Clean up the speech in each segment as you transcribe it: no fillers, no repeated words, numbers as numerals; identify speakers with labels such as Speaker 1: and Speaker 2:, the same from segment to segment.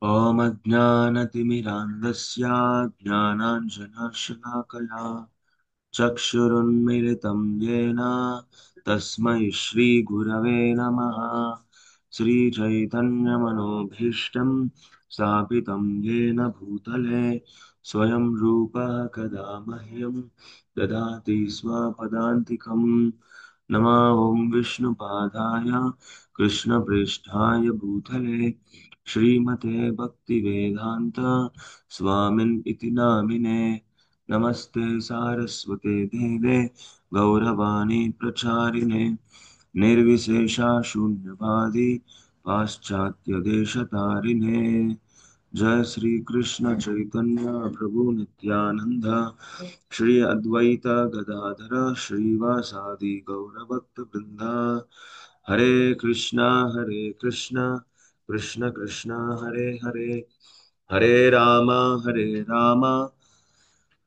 Speaker 1: ॐ अज्ञानतिमिरान्धस्य ज्ञानाञ्जनशलाकया चक्षुरुन्मिलितं येन तस्मै श्रीगुरवे नमः। श्रीचैतन्यमनोभीष्टं स्थापितं येन भूतले स्वयं रूपः कदा मह्यं ददाति स्वपदान्तिकम्। नमो ॐ विष्णुपादाय कृष्णप्रेष्ठाय भूतले श्रीमते भक्तिवेदान्त स्वामिन् इति नामिने। नमस्ते सारस्वते देवे गौरवाणी प्रचारिणे निर्विशेषा शून्यवादी पाश्चात्य देशतारिणे। जय श्री कृष्ण चैतन्य प्रभु नित्यानंद श्री अद्वैत गदाधर श्रीवासादि गौरभक्त वृंदा। हरे कृष्णा कृष्ण कृष्ण हरे हरे, हरे Ram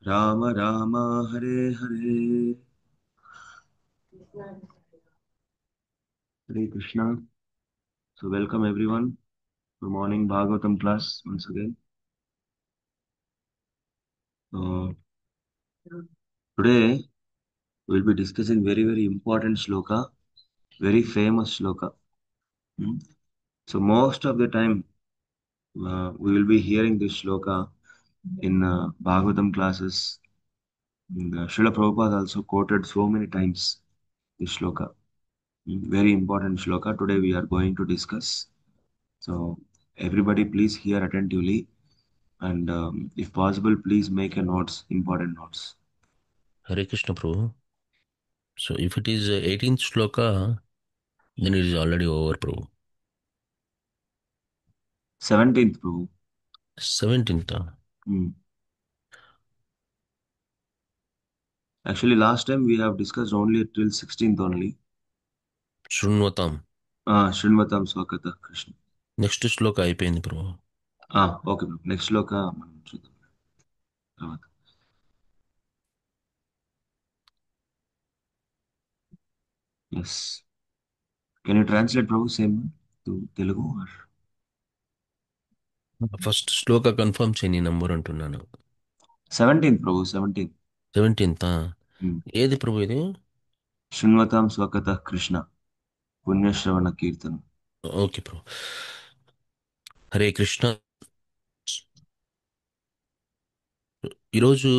Speaker 1: Ram Ram Hare Hare. Hare Krishna. So welcome everyone. Good morning Bhagavatam class once again. So today we'll be discussing very important shloka, very famous shloka. Hmm. So most of the time we will be hearing this shloka in Bhagavatam classes. Srila Prabhupada also quoted so many times this shloka. Very important shloka. Today we are going to discuss. So everybody please hear attentively and if possible please make a notes, important notes.
Speaker 2: Hare Krishna Prabhu. So if it is 18th shloka, then it is already over, Prabhu.
Speaker 1: 17th Prabhu.
Speaker 2: 17th.
Speaker 1: Hmm. Actually last time we have discussed only till 16th only.
Speaker 2: Shrunvatam.
Speaker 1: Srinvatam Swakata Krishna.
Speaker 2: Next శ్లోక అయిపోయింది ప్రభు.
Speaker 1: Okay Prabhu. Next shloka మనం చూద్దాం తర్వాత. Yes. Can you translate Prabhu same to Telugu or?
Speaker 2: First Shloka confirm చేయని number అంటున్నాను.
Speaker 1: 17th Prabhu, 17th.
Speaker 2: 17th.
Speaker 1: Hmm.
Speaker 2: ఏది ప్రభు ఇది?
Speaker 1: Srinvatam Swakata Krishna. Punyashravana Kirtanam.
Speaker 2: Okay ప్రభు. హరే కృష్ణ. ఈరోజు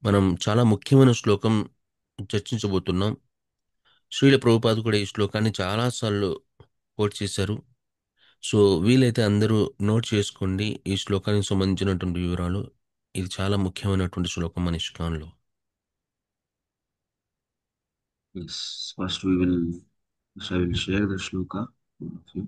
Speaker 2: మనం చాలా ముఖ్యమైన శ్లోకం చర్చించబోతున్నాం. శ్రీల ప్రభుపాద కూడా ఈ శ్లోకాన్ని చాలాసార్లు కోట్ చేశారు. సో వీలైతే అందరూ నోట్ చేసుకోండి ఈ శ్లోకానికి సంబంధించినటువంటి వివరాలు. ఇది చాలా ముఖ్యమైనటువంటి శ్లోకం మన ఇష్కాన్లో.
Speaker 1: Yes. First I will share the shloka. All of you.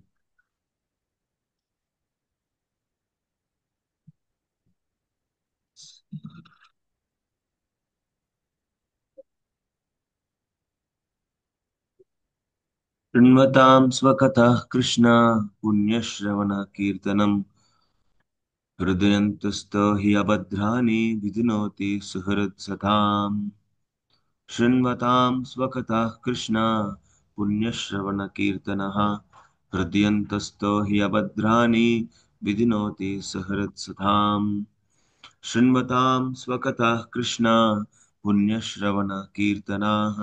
Speaker 1: शृण्वतां स्वकथः Krishna पुण्यश्रवणकीर्तनम् हृदयन्तस्त हि अभद्राणि विधिनोति सुहृत्सताम्। शृण्वतां स्वकथः कृष्ण पुण्यश्रवणकीर्तनः हृदयन्तस्त हि अभद्राणि विधिनोति सुहृत्सताम्। शृण्वतां स्वकथः कृष्ण पुण्यश्रवणकीर्तनाः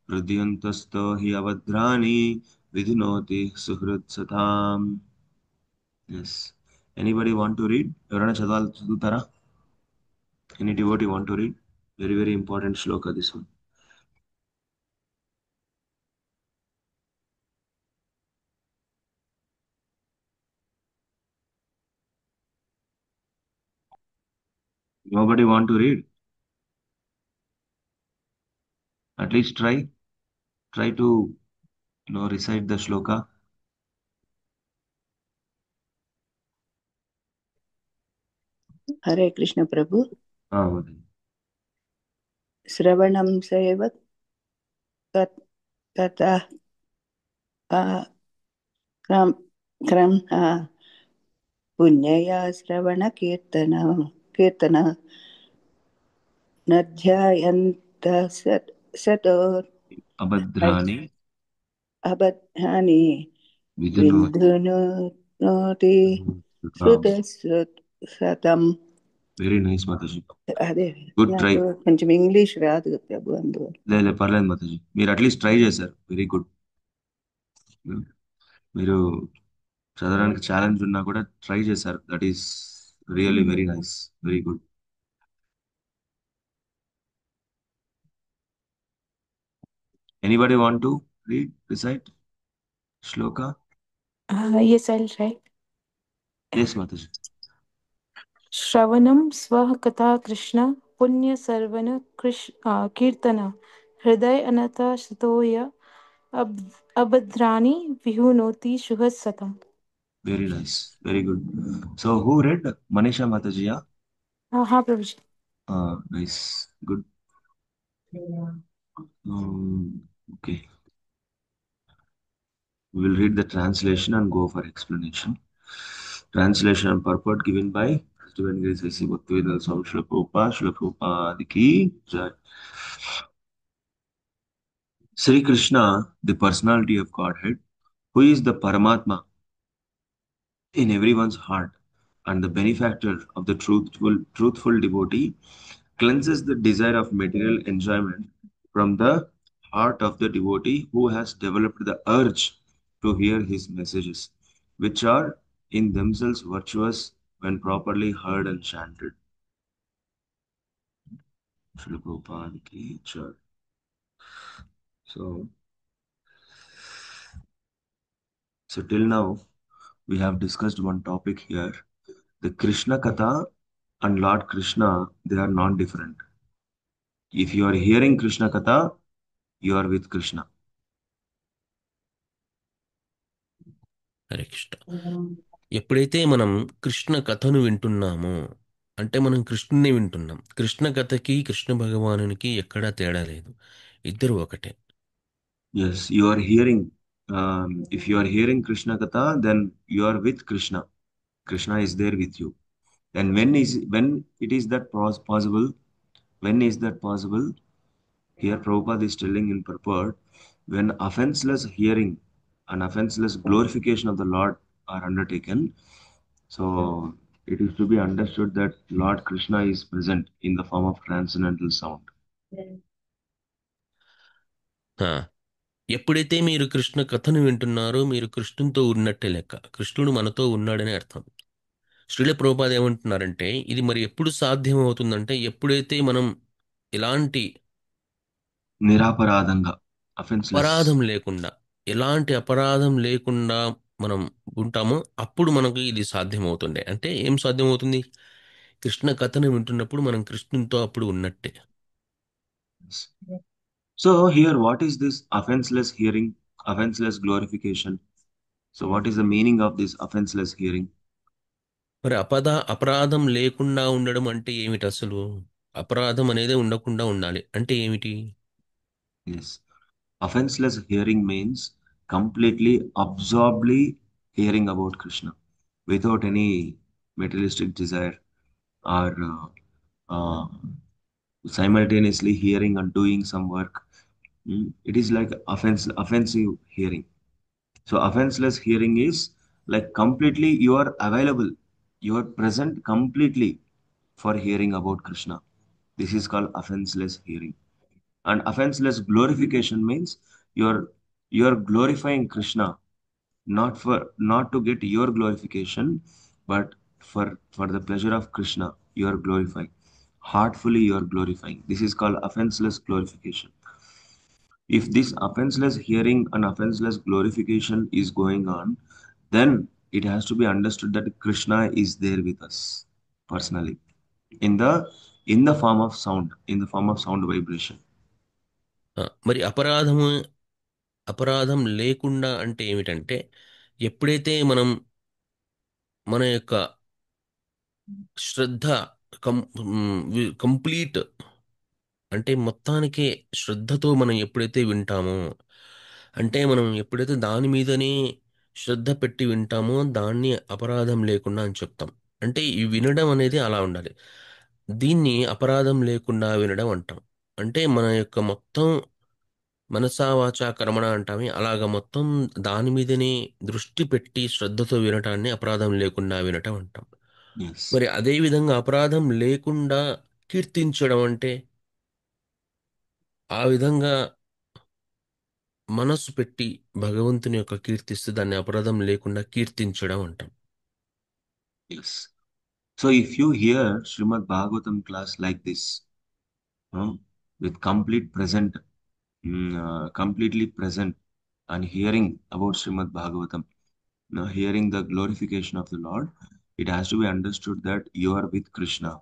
Speaker 1: हृदयन्तस्त हि अभद्राणि विधिनोति सुहृत्सताम्. Yes. Anybody want to read? ఎవరైనా చదువుతారా? Any devotee want to read? Very important shloka this one. Nobody want to read? At least try. Try to recite the shloka.
Speaker 3: Hare Krishna Prabhu.
Speaker 1: Vadi.
Speaker 3: श्रवणं save ततः क्रम क्रम पुण्यया श्रवण कीर्तन नध्यायन्त सतो
Speaker 1: Abhadrani
Speaker 3: अबध्नानि
Speaker 1: vidhanoti.
Speaker 3: विन्धुनोति శృతే శతం.
Speaker 1: Very nice Mataji.
Speaker 3: అదే
Speaker 1: గుడ్ ట్రై.
Speaker 3: నాకు కొంచెం ఇంగ్లీష్ రాదు ప్రభు, అందువల్ల.
Speaker 1: లేదు పర్లేదు మాతాజీ, మీరు అట్లీస్ట్ ట్రై చేశారు. Very good. మీరు చదవడానికి ఛాలెంజ్ ఉన్నా కూడా ట్రై చేశారు. That is really very nice. Very good. Anybody want to read recite శ్లోక?
Speaker 4: Yes, I'll try.
Speaker 1: ఎస్ మాతాజీ.
Speaker 4: श्रवणं स्वः कथा कृष्ण पुण्य सर्वन कीर्तन हृदय अनथ शतोय अभद्राणि विहुनोति शुभ सतम.
Speaker 1: Very nice. Very good. So who read? Manisha మాతాజీయా?
Speaker 4: हाँ प्रभु जी.
Speaker 1: Nice. Good. Okay. We will read the translation and go for explanation. Translation and purport given by President Grace A.C. Bhaktivedanta Swami Srila Prabhupada. Srila Prabhupada ki jai. Sri Krishna, the personality of Godhead, who is the Paramatma in everyone's heart and the benefactor of the truthful devotee, cleanses the desire of material enjoyment from the heart of the devotee who has developed the urge to hear his messages, which are in themselves virtuous when properly heard and chanted. Srila Prabhupada ki jai. So till now we have discussed one topic here. The Krishna Katha and Lord Krishna, they are not different. If you are hearing Krishna Katha, you are with Krishna.
Speaker 2: Hare Krishna. ఎప్పుడైతే మనం కృష్ణ కథను వింటున్నామో అంటే మనం కృష్ణుని వింటున్నాం. కృష్ణ కథకి కృష్ణ భగవానునికి ఎక్కడా తేడా లేదు, ఇద్దరు ఒకటే.
Speaker 1: Yes, you are hearing. If you are hearing Krishna Katha, then you are with Krishna. Krishna is there with you. And when it is that possible? When is that possible? Here Prabhupada is telling in purport, when offenseless hearing and offenseless glorification of the Lord are undertaken. So it is to be understood that Lord Krishna is present in the form of transcendental sound.
Speaker 2: ఆ, ఎప్పుడైతే మీరు కృష్ణ కథను వింటున్నారో మీరు కృష్ణునితో ఉన్నట్టే లెక్క. కృష్ణుడు మనతో ఉన్నాడని అర్థం. శ్రీల ప్రభుపాద ఏమంటున్నారంటే ఇది మరి ఎప్పుడు సాధ్యం అవుతుందంటే ఎప్పుడైతే మనం ఎలాంటి
Speaker 1: నిరాపరాధంగా, offenseless.
Speaker 2: అపరాధం లేకుండా, ఎలాంటి అపరాధం లేకుండా మనం ఉంటామో అప్పుడు మనకు ఇది సాధ్యమవుతుండే. అంటే ఏం సాధ్యమవుతుంది? కృష్ణ కథను వింటున్నప్పుడు మనం కృష్ణునితో అప్పుడు ఉన్నట్టే.
Speaker 1: So here, what is this offenseless hearing, offenseless glorification? So what is the meaning of this offenseless hearing?
Speaker 2: మరి అపరాధం లేకుండా ఉండడం అంటే ఏమిటి అసలు? అపరాధం అనేది ఉండకుండా ఉండాలి అంటే ఏమిటి?
Speaker 1: Yes, offenseless hearing means completely absorbedly hearing about Krishna without any materialistic desire or uh, simultaneously hearing and doing some work. It is like offensive hearing. So offenseless hearing is like completely you are available, you are present completely for hearing about Krishna. This is called offenseless hearing. And offenseless glorification means you are glorifying Krishna, not to get your glorification, but for the pleasure of Krishna. You are glorifying heartfully, you are glorifying. This is called offenseless glorification. If this offenseless hearing and offenseless glorification is going on, then it has to be understood that Krishna is there with us personally in the form of sound, in the form of sound vibration.
Speaker 2: మరి అపరాధం లేకుండా అంటే ఏమిటంటే ఎప్పుడైతే మనం మన యొక్క శ్రద్ధ complete అంటే మొత్తానికే శ్రద్ధతో మనం ఎప్పుడైతే వింటామో, అంటే మనం ఎప్పుడైతే దాని మీదనే శ్రద్ధ పెట్టి వింటామో దాన్ని అపరాధం లేకుండా అని చెప్తాం. అంటే ఈ వినడం అనేది అలా ఉండాలి. దీన్ని అపరాధం లేకుండా వినడం అంటాం. అంటే మన యొక్క మొత్తం మనసా వాచా కర్మణ అంటామే అలాగ మొత్తం దాని మీదనే దృష్టి పెట్టి శ్రద్ధతో వినటాన్ని అపరాధం లేకుండా వినటం అంటాం.
Speaker 1: Yes.
Speaker 2: మరి అదే విధంగా అపరాధం లేకుండా కీర్తించడం అంటే ఆ విధంగా మనస్సు పెట్టి భగవంతుని యొక్క కీర్తిస్తే దాన్ని అపరాధం లేకుండా కీర్తించడం అంటాం.
Speaker 1: Yes. So if you hear Srimad Bhagavatam class like this, with complete present, completely present, and hearing about Srimad Bhagavatam, hearing the glorification of the Lord, it has to be understood that you are with Krishna,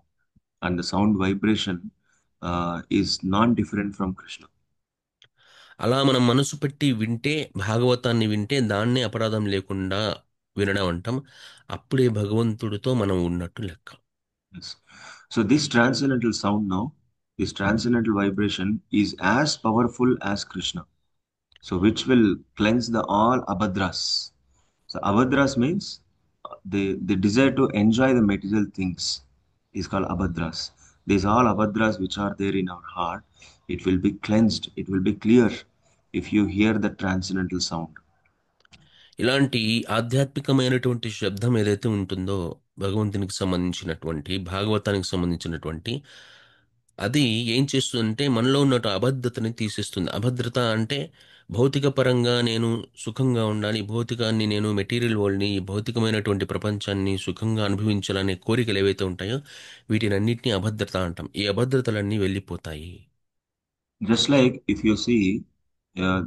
Speaker 1: and the sound vibration is non-different from Krishna.
Speaker 2: అలా మనం మనసు పెట్టి వింటే భాగవతాన్ని వింటే దాన్నే అపరాధం లేకుండా వినడం అంటాం. అప్పుడే భగవంతుడితో మనం ఉన్నట్టు లెక్క.
Speaker 1: Yes. So this transcendental sound now, this transcendental vibration is as powerful as Krishna. So which will cleanse the all abhadras. So abhadras means the desire to enjoy the material things is called abhadras. These all abhadras which are there in our heart, it will be cleansed, it will be clear if you hear the transcendental sound.
Speaker 2: ఇలాంటి ఆధ్యాత్మికమైనటువంటి శబ్దం ఏదైతే ఉంటుందో భగవంతునికి సంబంధించినటువంటి భాగవతానికి సంబంధించినటువంటి అది ఏం చేస్తుందంటే మనలో ఉన్న అభద్రతని తీసేస్తుంది. అభద్రత అంటే భౌతిక పరంగా నేను సుఖంగా ఉండాలి, భౌతికాన్ని నేను మెటీరియల్ వరల్డ్ని భౌతికమైనటువంటి ప్రపంచాన్ని సుఖంగా అనుభవించాలనే కోరికలు ఏవైతే ఉంటాయో వీటినన్నింటినీ అభద్రత అంటాం. ఈ అభద్రతలన్నీ వెళ్ళిపోతాయి.
Speaker 1: Just like if you see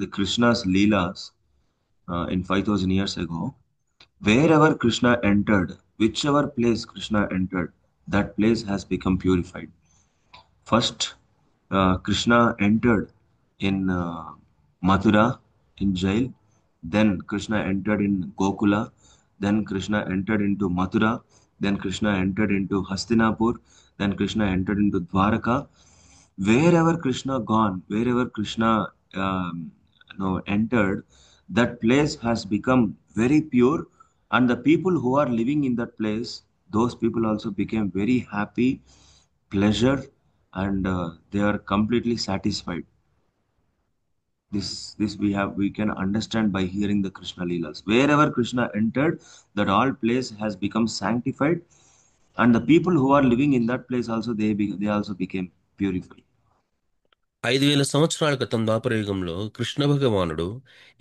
Speaker 1: the Krishna's Leelas in 5000 years ago, wherever Krishna entered, whichever place Krishna entered, that place has become purified. First, Krishna entered in Mathura, in jail. Then Krishna entered in Gokula. Then Krishna entered into Mathura. Then Krishna entered into Hastinapur. Then Krishna entered into Dwaraka. Wherever Krishna gone, wherever Krishna entered, that place has become very pure, and the people who are living in that place, those people also became very happy, pleasure, and they are completely satisfied. This we can understand by hearing the Krishna Leelas. Wherever Krishna entered, that all place has become sanctified, and the people who are living in that place also they also became purified.
Speaker 2: 5000 సంవత్సరాల క్రితం ద్వాపరయుగంలో కృష్ణ భగవానుడు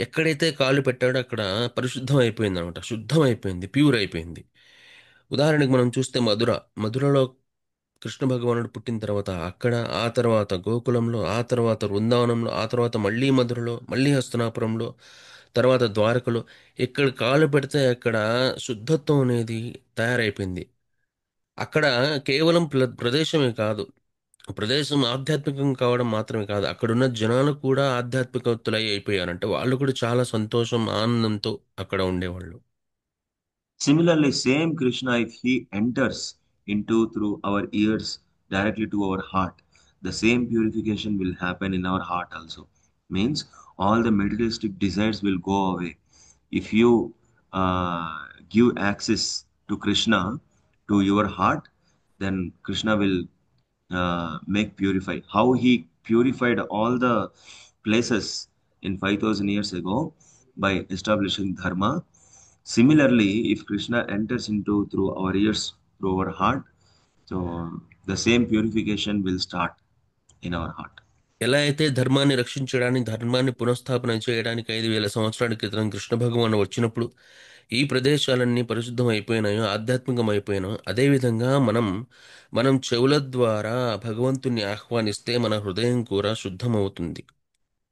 Speaker 2: ఎక్కడైతే కాలు పెట్టాడో అక్కడ పరిశుద్ధం అయిపోయింది అనమాట, శుద్ధం అయిపోయింది, ప్యూర్ అయిపోయింది. ఉదాహరణకు మనం చూస్తే మధురలో కృష్ణ భగవానుడు పుట్టిన తర్వాత అక్కడ, ఆ తర్వాత గోకులంలో, ఆ తర్వాత వృందావనంలో, ఆ తర్వాత మళ్ళీ మధురలో, మళ్ళీ హస్తనాపురంలో, తర్వాత ద్వారకలో ఎక్కడ కాలు పెడితే అక్కడ శుద్ధత్వం అనేది తయారైపోయింది. అక్కడ కేవలం ప్రదేశమే కాదు, ప్రదేశం ఆధ్యాత్మికం కావడం మాత్రమే కాదు, అక్కడున్న జనాలు కూడా ఆధ్యాత్మికతులై అయిపోయారంటే వాళ్ళు కూడా చాలా సంతోషం ఆనందంతో అక్కడ ఉండేవాళ్ళు.
Speaker 1: Similarly, same Krishna, if he enters into through our ears directly to our heart, the same purification will happen in our heart also. Means all the materialistic desires will go away. If you give access to Krishna to your heart, then Krishna will make purify. How he purified all the places in 5000 years ago by establishing dharma. Similarly, if Krishna enters into through our ears, through our heart, so the same purification will start in our heart.
Speaker 2: ఎలా అయితే ధర్మాన్ని రక్షించడానికి, ధర్మాన్ని పునఃస్థాపన చేయడానికి 5000 సంవత్సరాల క్రితం కృష్ణ భగవాను వచ్చినప్పుడు ఈ ప్రదేశాలన్నీ పరిశుద్ధం అయిపోయినాయో, ఆధ్యాత్మికం అయిపోయినాయో, అదేవిధంగా మనం చెవుల ద్వారా భగవంతుణ్ణి ఆహ్వానిస్తే మన హృదయం కూడా శుద్ధమవుతుంది,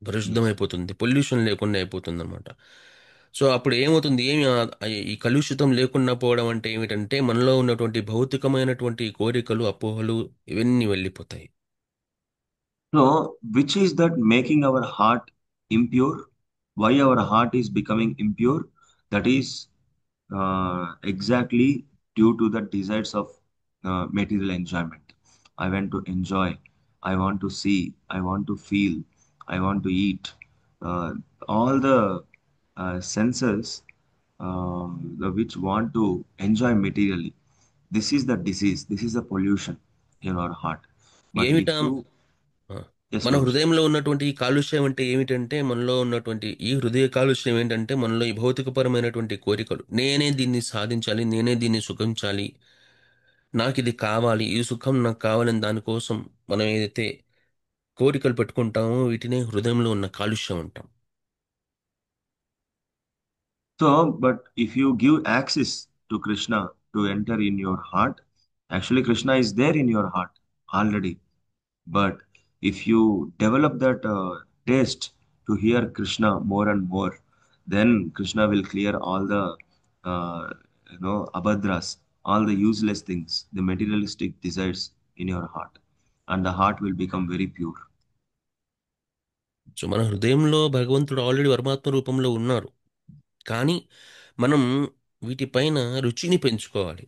Speaker 2: పరిశుద్ధమైపోతుంది, పొల్యూషన్ లేకుండా అయిపోతుంది అనమాట. సో అప్పుడు ఏమవుతుంది, ఈ కలుషితం లేకుండా పోవడం అంటే ఏమిటంటే మనలో ఉన్నటువంటి భౌతికమైనటువంటి కోరికలు, అపోహలు ఇవన్నీ వెళ్ళిపోతాయి.
Speaker 1: So, which is that making our heart impure? Why our heart is becoming impure? That is exactly due to the desires of material enjoyment. I want to enjoy, I want to see, I want to feel, I want to eat. All the senses which want to enjoy materially. This is the disease, this is the pollution in our heart. But if
Speaker 2: ఏమిటా
Speaker 1: you Yes,
Speaker 2: మన
Speaker 1: coach.
Speaker 2: హృదయంలో ఉన్నటువంటి ఈ కాలుష్యం అంటే ఏమిటంటే, మనలో ఉన్నటువంటి ఈ హృదయ కాలుష్యం ఏంటంటే, మనలో ఈ భౌతికపరమైనటువంటి కోరికలు. నేనే దీన్ని సాధించాలి, నేనే దీన్ని సుఖించాలి, నాకు ఇది కావాలి, ఈ సుఖం నాకు కావాలని దానికోసం మనం ఏదైతే కోరికలు పెట్టుకుంటామో వీటినే హృదయంలో ఉన్న కాలుష్యం అంటాం.
Speaker 1: So, but if you give access to Krishna to enter in your heart, actually Krishna is there in your heart already. But if you develop that taste to hear Krishna more and more, then Krishna will clear all the abhadras, all the useless things, the materialistic desires in your heart, and the heart will become very pure.
Speaker 2: So మన హృదయంలో భగవంతుడు already పరమాత్మ రూపంలో ఉన్నారు. కానీ మనం వీటిపైన రుచిని పెంచుకోవాలి.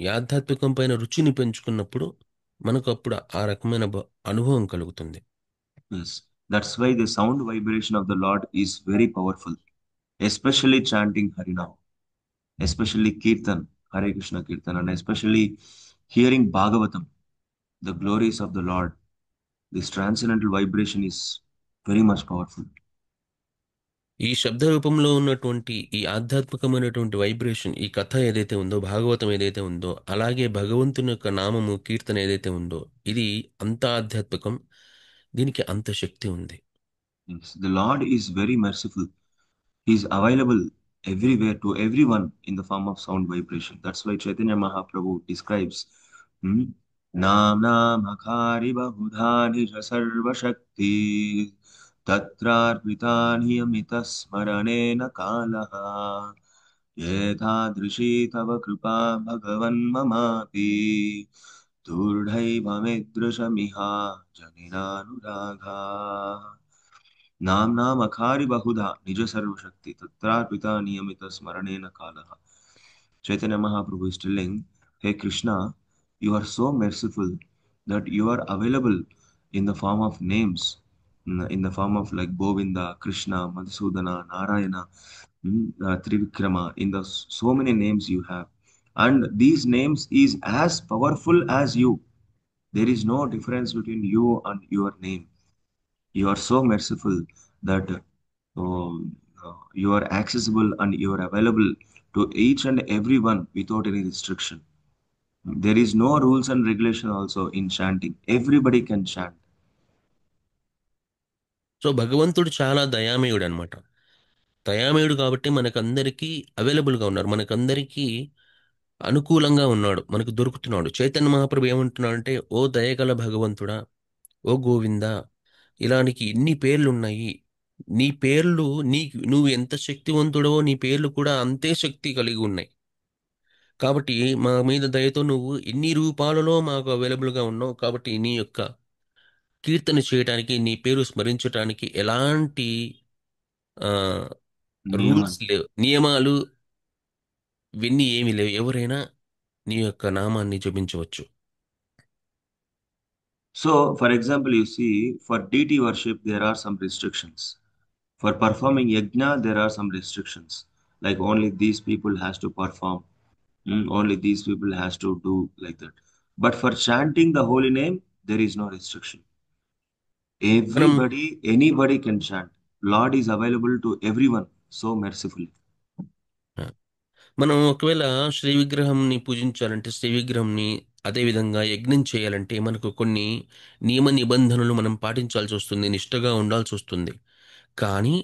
Speaker 2: ఈ ఆధ్యాత్మికం పైన రుచిని పెంచుకున్నప్పుడు మనకు అప్పుడు ఆ రకమైన అనుభవం కలుగుతుంది.
Speaker 1: Yes, that's why the sound vibration of the Lord is very powerful, especially chanting Harinam, especially Kirtan, Hare Krishna Kirtan, and especially hearing Bhagavatam, the glories of the Lord. This transcendental vibration is very much powerful.
Speaker 2: ఈ శబ్ద రూపంలో ఉన్నటువంటి ఈ ఆధ్యాత్మికమైనటువంటి vibration, ఈ కథ ఏదైతే ఉందో, భాగవతం ఏదైతే ఉందో, అలాగే భగవంతుని యొక్క నామము కీర్తన ఏదైతే ఉందో, ఇది అంత ఆధ్యాత్మికం, దీనికి అంత శక్తి ఉంది.
Speaker 1: Yes, the Lord is very merciful. He is available everywhere to everyone in the form of sound vibration. That's why Chaitanya Mahaprabhu describes Nam Nam Akari Bahudhani Sarva Shakti Tatrarpitani Amita Smaranena Kalaha Yethadrishi Tava Kripa Bhagavan Mamapi Durdhaivamidrushamiha Janinanuragha नाम नाम अखारि बहुधा निज सर्वशक्ति तत्रार्पिता नियमित स्मरणेन कालः. Chaitanya Mahaprabhu is telling, Hey Krishna, you are so merciful that you are available in the form of names, in the form of like Govinda, Krishna, Madhusudana, Narayana, Trivikrama, in the so many names you have. And these names is as powerful as you. There is no difference between you and your name. You are so merciful that you are accessible and you are available to each and everyone without any restriction. There is no rules and regulation also in chanting. Everybody can chant.
Speaker 2: So భగవంతుడు చాలా దయామయుడు అనమాట. దయామయుడు కాబట్టి మనకందరికీ అవైలబుల్గా ఉన్నారు, మనకందరికీ అనుకూలంగా ఉన్నాడు, మనకు దొరుకుతున్నాడు. చైతన్య మహాప్రభు ఏమంటున్నాడు అంటే, ఓ దయగల భగవంతుడా, ఓ గోవిందా, ఇలానికి ఎన్ని పేర్లు ఉన్నాయి, నీ పేర్లు, నువ్వు ఎంత శక్తివంతుడవో నీ పేర్లు కూడా అంతే శక్తి కలిగి ఉన్నాయి. కాబట్టి మా మీద దయతో నువ్వు ఎన్ని రూపాలలో మాకు అవైలబుల్గా ఉన్నావు. కాబట్టి నీ యొక్క కీర్తన చేయడానికి, నీ పేరు స్మరించడానికి ఎలాంటి రూల్స్
Speaker 1: Niyaman.
Speaker 2: లేవు, నియమాలు ఇవన్నీ ఏమీ లేవు. ఎవరైనా నీ యొక్క నామాన్ని జపించవచ్చు.
Speaker 1: So, for example, you see, for deity worship, there are some restrictions. For performing yajna, there are some restrictions. Like only these people has to perform. Only these people has to do like that. But for chanting the holy name, there is no restriction.
Speaker 2: మనం
Speaker 1: Everybody, anybody can chant. Lord is available to everyone so mercifully.
Speaker 2: మనం ఒకవేళ శ్రీ విగ్రహంని పూజించాలంటే, శ్రీ విగ్రహంని అదే విధంగా యజ్ఞం చేయాలంటే మనకు కొన్ని నియమ నిబంధనలు మనం పాటించాల్సి వస్తుంది, నిష్టగా ఉండాల్సి వస్తుంది. కానీ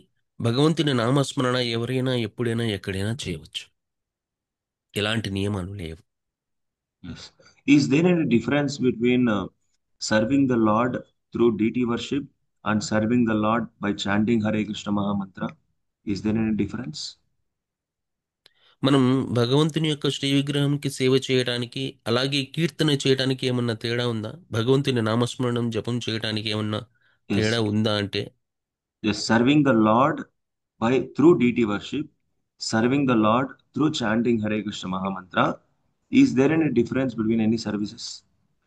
Speaker 2: భగవంతుని నామస్మరణ ఎవరైనా ఎప్పుడైనా ఎక్కడైనా చేయవచ్చు. ఎలాంటి నియమాలు లేవు.
Speaker 1: Yes. Is there any difference between serving the Lord through deity worship and serving the Lord by chanting Hare Krishna Maha Mantra? Is there any difference?
Speaker 2: మనం భగవంతుని యొక్క శ్రీ విగ్రహంకి సేవ చేయడానికి, అలాగే కీర్తన చేయడానికి ఏమన్నా తేడా ఉందా? భగవంతుని నామస్మరణం జపం చేయడానికి ఏమన్నా
Speaker 1: Yes.
Speaker 2: తేడా ఉందా అంటే,
Speaker 1: Yes, serving the Lord by through deity worship, serving the Lord through chanting Hare Krishna Maha Mantra. Is there any difference between any services?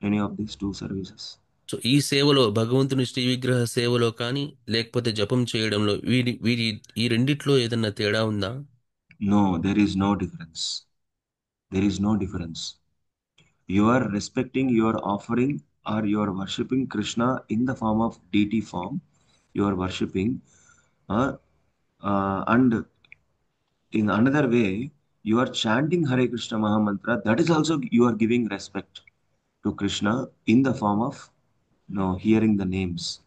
Speaker 1: Any of these two services?
Speaker 2: So ఈ సేవలో, భగవంతుని శ్రీ విగ్రహ సేవలో కానీ లేకపోతే జపం చేయడంలో, వీరి వీరి ఈ రెండిట్లో ఏదన్నా తేడా ఉందా?
Speaker 1: No, there is no difference. There is no difference. You are respecting, you are offering or you are worshipping Krishna in the form of deity form, you are worshipping, uh, and in another way, you are chanting Hare Krishna Mahamantra. That is also you are giving respect to Krishna in the form of hearing the names,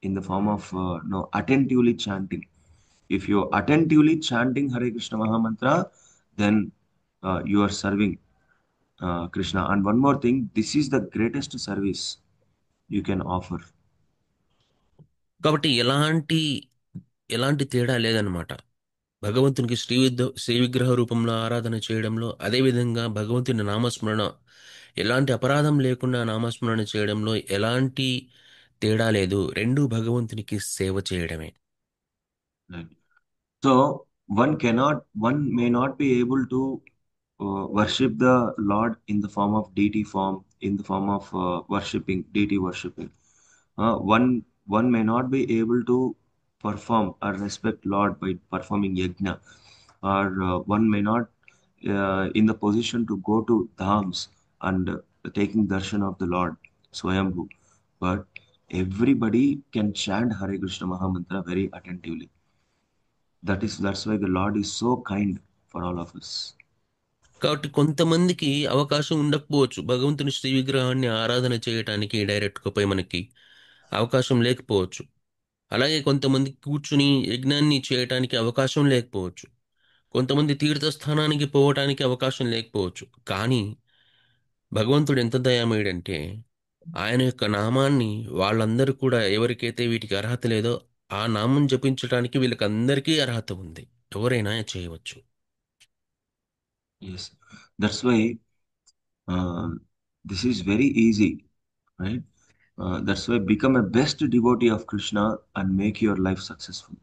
Speaker 1: in the form of attentively chanting. If you attentively chanting Hare Krishna Mahamantra, then you are serving Krishna. And one more thing, this is the greatest service you can offer.
Speaker 2: కాబట్టి ఎలాంటి ఎలాంటి తేడా లేదనమాట. భగవంతునికి శ్రీ విగ్రహ రూపంలో ఆరాధన చేయడంలో, అదేవిధంగా భగవంతుని నామస్మరణ ఎలాంటి అపరాధం లేకుండా నామస్మరణ చేయడంలో ఎలాంటి తేడా లేదు. రెండూ భగవంతునికి సేవ చేయడమే.
Speaker 1: Right. So one may not be able to worship the Lord in the form of deity form, in the form of worshipping deity worshipping. One may not be able to perform or respect Lord by performing yajna, or one may not in the position to go to dhams and taking darshan of the Lord Swayambhu. But everybody can chant Hare Krishna Mahamantra very attentively. That's why the Lord is so kind for all of us.
Speaker 2: కాబట్టి కొంతమందికి అవకాశం ఉండకపోవచ్చు, భగవంతుని శ్రీ విగ్రహాన్ని ఆరాధన చేయటానికి డైరెక్ట్గా పోయి మనకి అవకాశం లేకపోవచ్చు. అలాగే కొంతమంది కూర్చుని యజ్ఞాన్ని చేయటానికి అవకాశం లేకపోవచ్చు. కొంతమంది తీర్థస్థానానికి పోవటానికి అవకాశం లేకపోవచ్చు. కానీ భగవంతుడు ఎంత దయామయుడంటే ఆయన యొక్క నామాన్ని వాళ్ళందరూ కూడా, ఎవరికైతే వీటికి అర్హత లేదో ఆ నామం జపించడానికి వీళ్ళకందరికీ అర్హత ఉంది. ఎవరైనా చేయవచ్చు.
Speaker 1: Yes, that's why this is very easy, right? That's why become a best devotee of Krishna and make your life successful.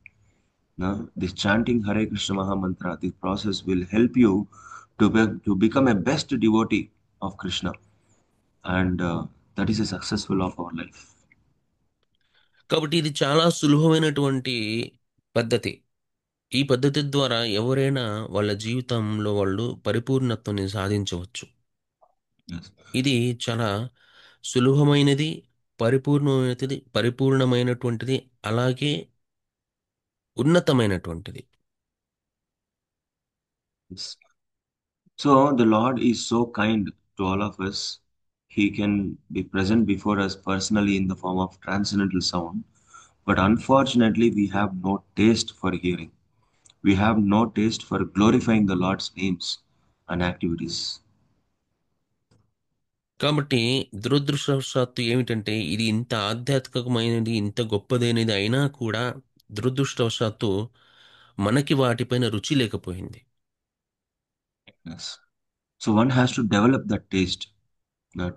Speaker 1: Now, this chanting Hare Krishna Mahamantra, this process will help you to become a best devotee of Krishna, and that is a successful of our life.
Speaker 2: కాబట్టి ఇది చాలా సులభమైనటువంటి పద్ధతి. ఈ పద్ధతి ద్వారా ఎవరైనా వాళ్ళ జీవితంలో వాళ్ళు పరిపూర్ణత్వాన్ని సాధించవచ్చు.
Speaker 1: Yes.
Speaker 2: ఇది చాలా సులభమైనది, పరిపూర్ణమైనటువంటిది, అలాగే ఉన్నతమైనటువంటిది.
Speaker 1: Yes. So the Lord is so kind to all of us. He can be present before us personally in the form of transcendental sound. But unfortunately, we have no taste for hearing. We have no taste for glorifying the Lord's names and activities.
Speaker 2: కాబట్టి దురదృష్టవశాత్తు ఏమిటంటే, ఇది ఇంత ఆధ్యాత్మికమైనది, ఇంత గొప్పదైనది అయినా కూడా దురదృష్టవశాత్తు మనకి వాటిపైన రుచి లేకపోయింది.
Speaker 1: Yes. So one has to develop that taste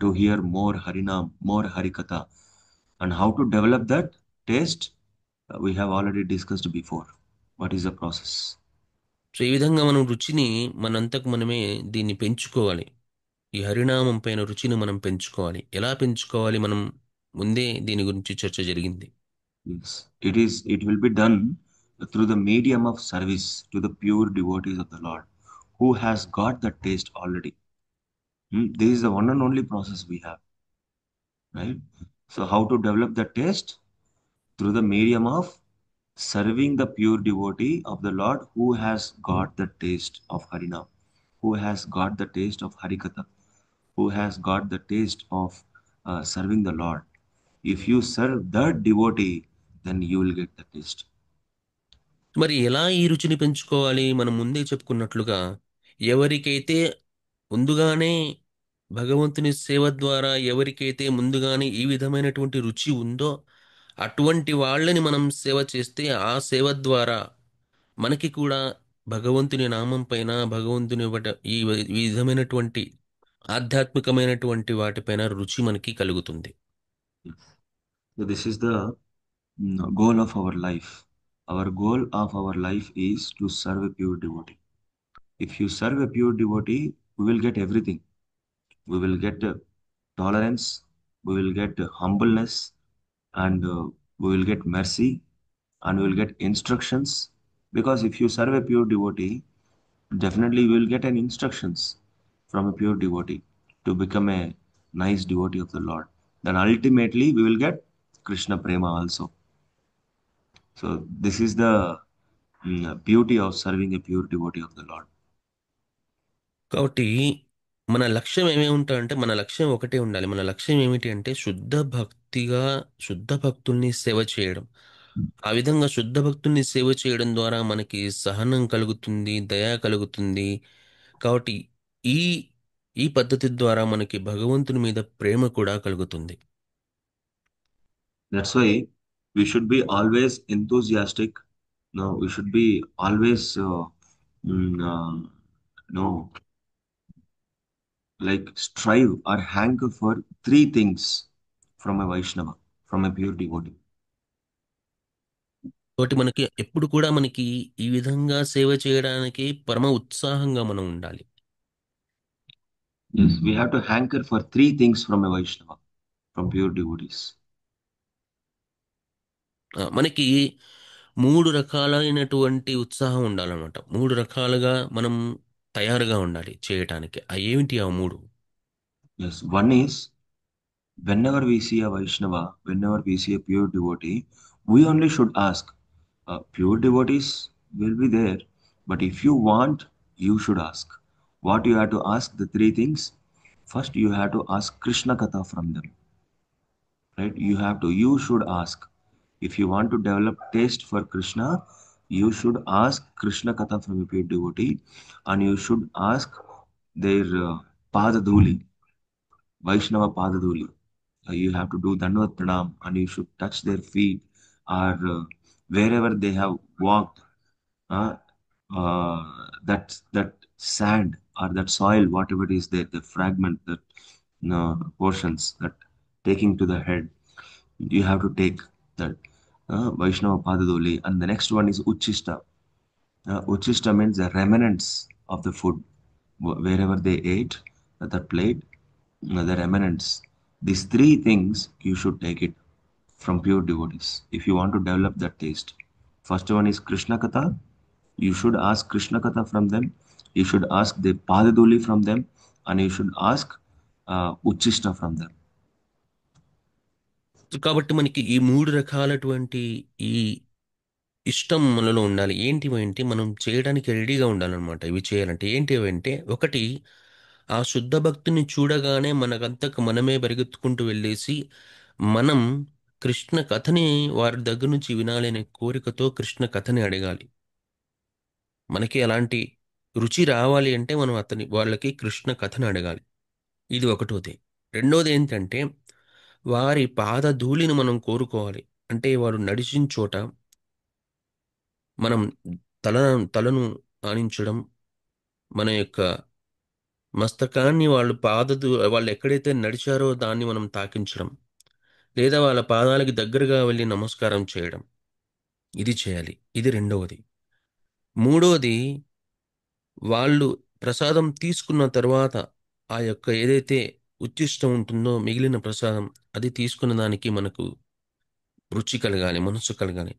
Speaker 1: to hear more Harinam, more Harikatha. And how to develop that taste, we have already discussed before. What is the process?
Speaker 2: So ఈ విధంగా మనం రుచిని మనంతకు మనమే దీన్ని పెంచుకోవాలి. ఈ హరినామం పైన రుచిని మనం పెంచుకోవాలి. ఎలా పెంచుకోవాలి? మనం ముందే దీని గురించి చర్చ జరిగింది.
Speaker 1: Yes. It will be done through the medium of service to the pure devotees of the Lord who has got the taste already. This is the one and only process we have, right? So how to develop the taste? Through the medium of serving the pure devotee of the Lord who has got the taste of Harinam, who has got the taste of Harikatha, who has got the taste of serving the Lord. If you serve that devotee, then you will get the taste.
Speaker 2: మరి ఎలా ఈ రుచిని పెంచుకోవాలి? మనం ముందే చెప్పుకున్నట్లుగా, ఎవరికైతే ముందుగానే భగవంతుని సేవ ద్వారా ఎవరికైతే ముందుగానే ఈ విధమైనటువంటి రుచి ఉందో అటువంటి వాళ్ళని మనం సేవ చేస్తే, ఆ సేవ ద్వారా మనకి కూడా భగవంతుని నామం పైన, భగవంతుని ఈ విధమైనటువంటి ఆధ్యాత్మికమైనటువంటి వాటిపైన రుచి మనకి కలుగుతుంది.
Speaker 1: So this is the goal of our life. Our goal of our life is to serve a pure devotee. If you serve a pure devotee, we will get everything. We will get tolerance, we will get humbleness, and we will get mercy, and we will get instructions. Because if you serve a pure devotee, definitely you will get an instructions from a pure devotee to become a nice devotee of the Lord. then ultimately we will get Krishna Prema also. So this is the beauty of serving a pure devotee of the Lord.
Speaker 2: కాబట్టి మన లక్ష్యం ఏమేమి ఉంటాయంటే మన లక్ష్యం ఒకటే ఉండాలి. మన లక్ష్యం ఏమిటి అంటే శుద్ధ భక్తుల్ని సేవ చేయడం. ఆ విధంగా శుద్ధ భక్తుల్ని సేవ చేయడం ద్వారా మనకి సహనం కలుగుతుంది, దయ కలుగుతుంది. కాబట్టి ఈ ఈ పద్ధతి ద్వారా మనకి భగవంతుని మీద ప్రేమ కూడా కలుగుతుంది.
Speaker 1: That's why we should be always enthusiastic. No, we should be always no, like strive or hanker for three things from a Vaishnava, from a pure devotee.
Speaker 2: కాబట్టి మనకి ఎప్పుడు కూడా మనకి ఈ విధంగా సేవ చేయడానికి పరమ ఉత్సాహంగా మనం ఉండాలి.
Speaker 1: Yes, we have to hanker for three things from a Vaishnava, from pure devotees.
Speaker 2: మనకి 3 రకాలైనటువంటి ఉత్సాహం ఉండాలన్నమాట. 3 రకాలుగా మనం తయారుగా ఉండాలి చేయటానికి. ఏమిటి ఆ 3?
Speaker 1: Yes, one is whenever we see a Vaishnava, whenever we see a pure devotee, we only should ask. Pure devotees will be there, but if you want, you should ask. What you have to ask, the three things. First, you have to ask Krishna Katha from them. Right? You should ask. If you want to develop taste for Krishna, you should ask Krishna Katha from a pure devotee, and you should ask their Padaduli, Vaishnava Padaduli. You have to do Dandavat Pranam, and you should touch their feet or wherever they have walked. Uh, that sand or that soil, whatever it is there, the fragment, that portions that taking to the head, you have to take that Vaishnava Padadoli. And the next one is Uchista. Uchista means the remnants of the food, wherever they ate, that plate, the remnants. These three things you should take it from pure devotees if you want to develop that taste. First one is Krishna Katha. You should ask Krishna Katha from them. You should ask the Padaduli from them, and you should ask Uchista from them.
Speaker 2: కాబట్టి మనకి ఈ 3 రకాలటువంటి ఈ ఇష్టం మనలో ఉండాలి. ఏంటి మనం చేయడానికి రెడీగా ఉండాలన్నమాట. ఇవి చేయాలంటే ఏంటివంటే, ఒకటి ఆ శుద్ధ భక్తుని చూడగానే మనకంతకు మనమే పరిగెత్తుకుంటూ వెళ్ళేసి మనం కృష్ణ కథని వారి దగ్గర నుంచి వినాలి అనే కోరికతో కృష్ణ కథని అడగాలి. మనకి అలాంటి రుచి రావాలి అంటే మనం వాళ్ళకి కృష్ణ కథను అడగాలి. ఇది ఒకటోది. రెండోది ఏంటంటే వారి పాద ధూళిని మనం కోరుకోవాలి. అంటే వారు నడిచిన చోట మనం తలను ఆనించడం, మన యొక్క మస్తకాన్ని వాళ్ళు ఎక్కడైతే నడిచారో దాన్ని మనం తాకించడం, లేదా వాళ్ళ పాదాలకి దగ్గరగా వెళ్ళి నమస్కారం చేయడం, ఇది చేయాలి. ఇది రెండవది. మూడవది, వాళ్ళు ప్రసాదం తీసుకున్న తర్వాత ఆ యొక్క ఏదైతే ఉచ్చిష్టం ఉంటుందో మిగిలిన ప్రసాదం, అది తీసుకున్న దానికి మనకు రుచి కలగాలి, మనస్సు కలగాలి.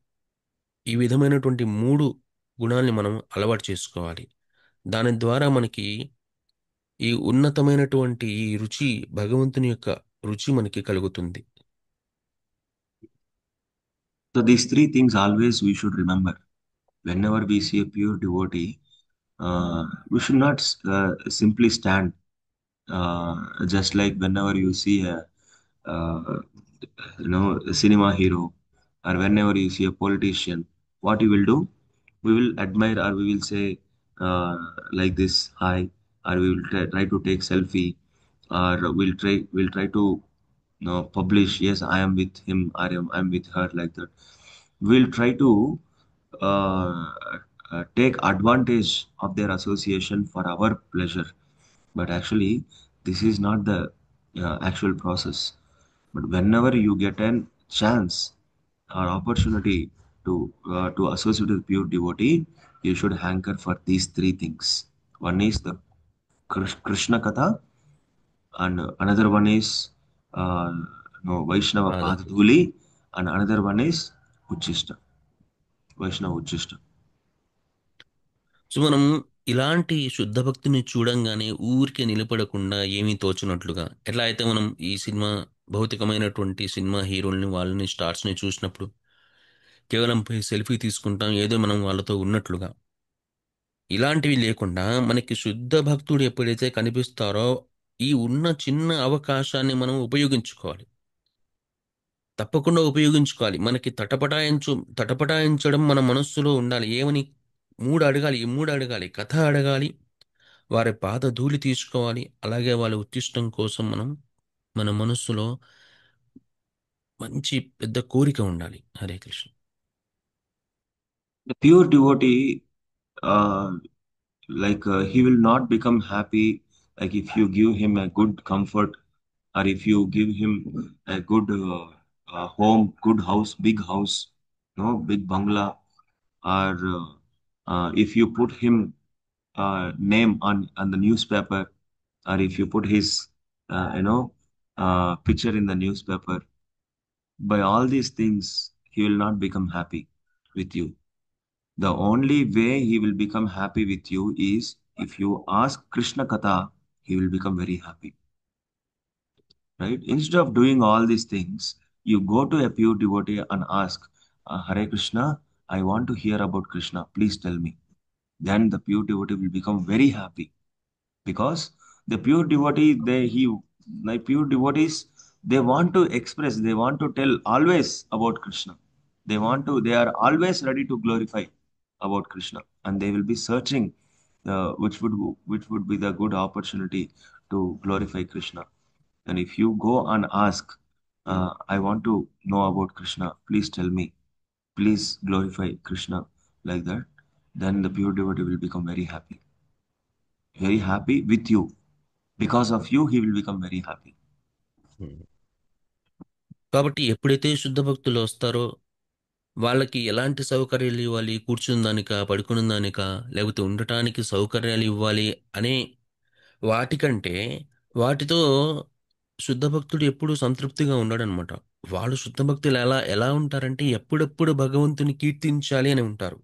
Speaker 2: ఈ విధమైనటువంటి 3 గుణాల్ని మనం అలవాటు చేసుకోవాలి. దాని ద్వారా మనకి ఈ ఉన్నతమైనటువంటి ఈ రుచి, భగవంతుని యొక్క రుచి మనకి కలుగుతుంది.
Speaker 1: So these three things always we should remember. Whenever we see a pure devotee, we should not simply stand. Just like whenever you see uh, a cinema hero, or whenever you see a politician, what you will do? We will admire, or we will say like this, hi, or we will try to take selfie, or we'll try to publish, yes, I am with him, or I'm with her, like that. We'll try to uh, take advantage of their association for our pleasure. But actually, this is not the actual process. But whenever you get a chance or opportunity to associate with pure devotee, you should hanker for these three things. One is the Krishna Katha, and another one is Vaishnava Padaduli, and another one is Uchista, Vaishnava Uchista.
Speaker 2: So మనం ఇలాంటి శుద్ధ భక్తిని చూడంగానే ఊరికే నిలబడకుండా ఏమీ తోచినట్లుగా, ఎట్లా అయితే మనం ఈ సినిమా భౌతికమైనటువంటి సినిమా హీరోల్ని వాళ్ళని స్టార్స్ని చూసినప్పుడు కేవలం పోయి సెల్ఫీ తీసుకుంటాం ఏదో మనం వాళ్ళతో ఉన్నట్లుగా. ఇలాంటివి లేకుండా మనకి శుద్ధ భక్తుడు ఎప్పుడైతే కనిపిస్తారో ఈ ఉన్న చిన్న అవకాశాన్ని మనం ఉపయోగించుకోవాలి. తప్పకుండా ఉపయోగించుకోవాలి. మనకి తటపటాయించడం మన మనస్సులో ఉండాలి. ఏమని? మూడు అడగాలి. ఈ మూడు అడగాలి. కథ అడగాలి. వారి పాద ధూళి తీసుకోవాలి. అలాగే వాళ్ళ ఉత్తిష్టం కోసం మనం మన మనస్సులో మంచి పెద్ద కోరిక ఉండాలి. Hare Krishna.
Speaker 1: The pure devotee, uh, he will not become happy like if you give him a good comfort, or if you give him a good home, good house, big house, no big bungalow, or if you put him name on the newspaper, or if you put his picture in the newspaper. By all these things, he will not become happy with you. The only way he will become happy with you is if you ask Krishna Katha, he will become very happy. Right? Instead of doing all these things, you go to a pure devotee and ask, Hare Krishna, I want to hear about Krishna. Please tell me. Then the pure devotee will become very happy, because the pure devotee, like pure devotees, they want to express, they want to tell always about Krishna. They are always ready to glorify about Krishna, and they will be searching which would be the good opportunity to glorify Krishna. And if you go and ask, I want to know about Krishna, please tell me, please glorify Krishna, like that, then the pure devotee will become very happy with you. Because of you, he will become very happy.
Speaker 2: కాబట్టి ఎప్పుడైతే శుద్ధ భక్తులు వస్తారో వాళ్ళకి ఎలాంటి సౌకర్యాలు ఇవ్వాలి, కూర్చుందానిక, పడుకునేదానిక, లేకపోతే ఉండటానికి సౌకర్యాలు ఇవ్వాలి అనే వాటికంటే వాటితో శుద్ధ భక్తుడు ఎప్పుడు సంతృప్తిగా ఉండడనమాట. వాళ్ళు శుద్ధ భక్తులు ఎలా ఎలా ఉంటారంటే ఎప్పుడెప్పుడు భగవంతుని కీర్తించాలి అని ఉంటారు.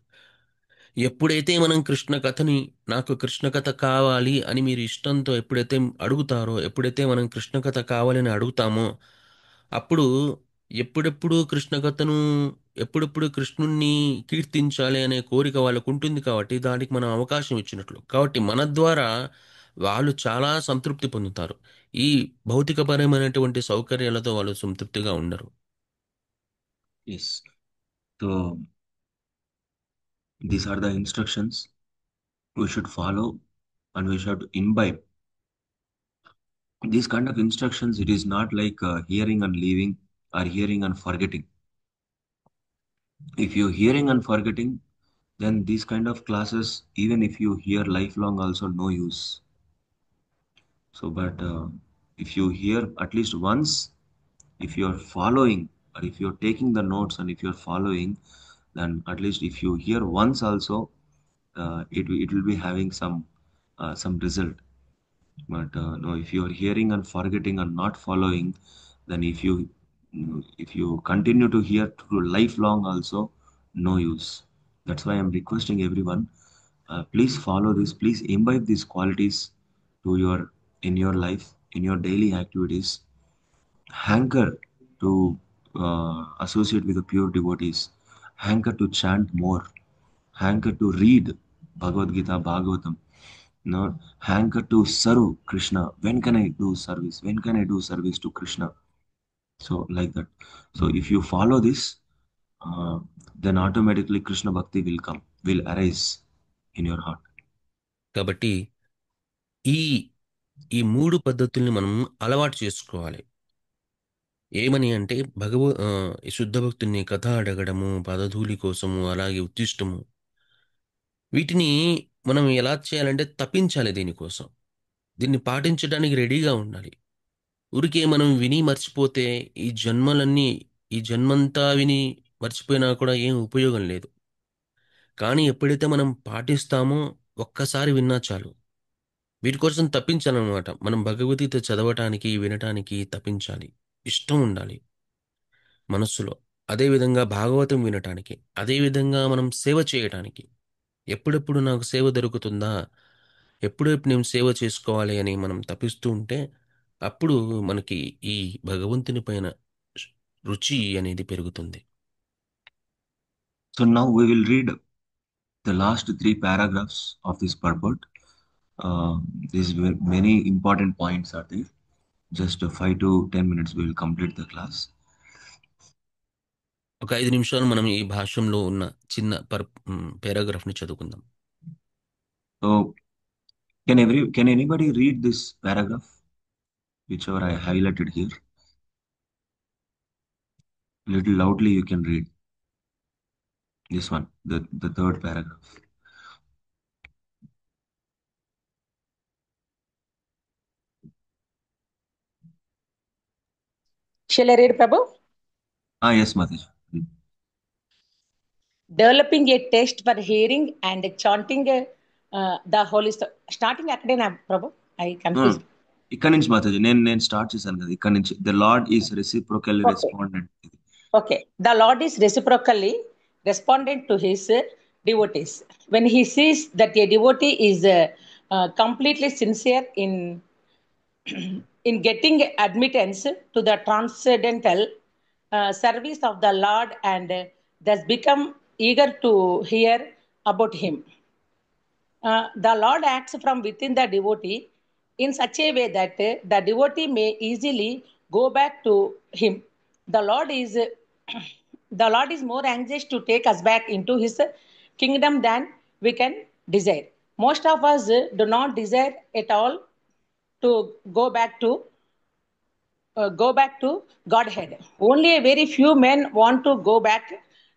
Speaker 2: ఎప్పుడైతే మనం కృష్ణ కథని, నాకు కృష్ణ కథ కావాలి అని మీరు ఇష్టంతో ఎప్పుడైతే అడుగుతారో, ఎప్పుడైతే మనం కృష్ణ కథ కావాలని అడుగుతామో అప్పుడు ఎప్పుడెప్పుడు కృష్ణ కథను, ఎప్పుడెప్పుడు కృష్ణుణ్ణి కీర్తించాలి అనే కోరిక వాళ్ళకు ఉంటుంది కాబట్టి దానికి మనం అవకాశం ఇచ్చినట్లు. కాబట్టి మన ద్వారా వాళ్ళు చాలా సంతృప్తి పొందుతారు. ఈ భౌతికపరమైనటువంటి సౌకర్యాలతో వాళ్ళు సంతృప్తిగా ఉండరు.
Speaker 1: Yes. So these are the instructions we should follow, and we should imbibe. These kind of instructions, it is not like hearing and leaving, or hearing and forgetting. If you're hearing and forgetting, then these kind of classes, even if you hear lifelong, also no use. So, but if you hear at least once, if you're following, or if you're taking the notes, and if you're following, then at least if you hear once also, it will be having some result. But no, if you're hearing and forgetting and not following, then if you continue to hear through lifelong also, no use. That's why I'm requesting everyone, please follow this, please imbibe these qualities in your life, in your daily activities. Hanker to associate with the pure devotees, hanker to chant more, hanker to read Bhagavad Gita, Bhagavatam, no, hanker to serve Krishna. When can I do service? When can I do service to Krishna? So like that. So if you follow this, then automatically Krishna Bhakti will arise in your heart.
Speaker 2: కాబట్టి ఈ ఈ మూడు పద్ధతుల్ని మనం అలవాటు చేసుకోవాలి. ఏమని అంటే ఈ శుద్ధ భక్తుల్ని కథ అడగడము, పదధూళి కోసము, అలాగే ఉత్తిష్టము, వీటిని మనం ఎలా చేయాలంటే తప్పించాలి. దీనికోసం దీన్ని పాటించడానికి రెడీగా ఉండాలి. ఊరికే మనం విని మర్చిపోతే ఈ జన్మంతా విని మర్చిపోయినా కూడా ఏం ఉపయోగం లేదు. కానీ ఎప్పుడైతే మనం పాటిస్తామో ఒక్కసారి విన్నా చాలు. వీటి కోసం తప్పించాలన్నమాట. మనం భగవద్గీత చదవటానికి, వినటానికి తప్పించాలి. ఇష్టం ఉండాలి మనస్సులో. అదేవిధంగా భాగవతం వినటానికి, అదేవిధంగా మనం సేవ చేయటానికి, ఎప్పుడెప్పుడు నాకు సేవ దొరుకుతుందా, ఎప్పుడెప్పుడు నేను సేవ చేసుకోవాలి అని మనం తపిస్తూ ఉంటే అప్పుడు మనకి ఈ భగవంతుని పైన రుచి అనేది పెరుగుతుంది.
Speaker 1: So now we will read the last three paragraphs of this purport. Uh, many important points are there. Just 5 to 10 minutes, we will complete the class.
Speaker 2: ఒక 5 నిమిషాలు మనం ఈ భాష్యంలో ఉన్న చిన్న పారాగ్రాఫ్ని చదువుకుందాం.
Speaker 1: So, can anybody read this paragraph, whichever I highlighted here? Little loudly, you can read this one, the third paragraph.
Speaker 5: Shall I read, Prabhu?
Speaker 1: Yes, Mataji.
Speaker 5: Developing a taste for hearing and chanting the Holy starting akkadena, Prabhu? I confused.
Speaker 1: ఇక్కడ నుంచి మాతాజీ నేను start చేశాను కదా, ఇక్కడ నుంచి the Lord is reciprocally respondent.
Speaker 5: Okay, the Lord is reciprocally respondent to his devotees. When he sees that a devotee is completely sincere in getting admittance to the transcendental service of the Lord and thus become eager to hear about him. The Lord acts from within the devotee in such a way that the devotee may easily go back to him. The Lord is more anxious to take us back into his kingdom than we can desire. Most of us do not desire at all to go back to Godhead. Only a very few men want to go back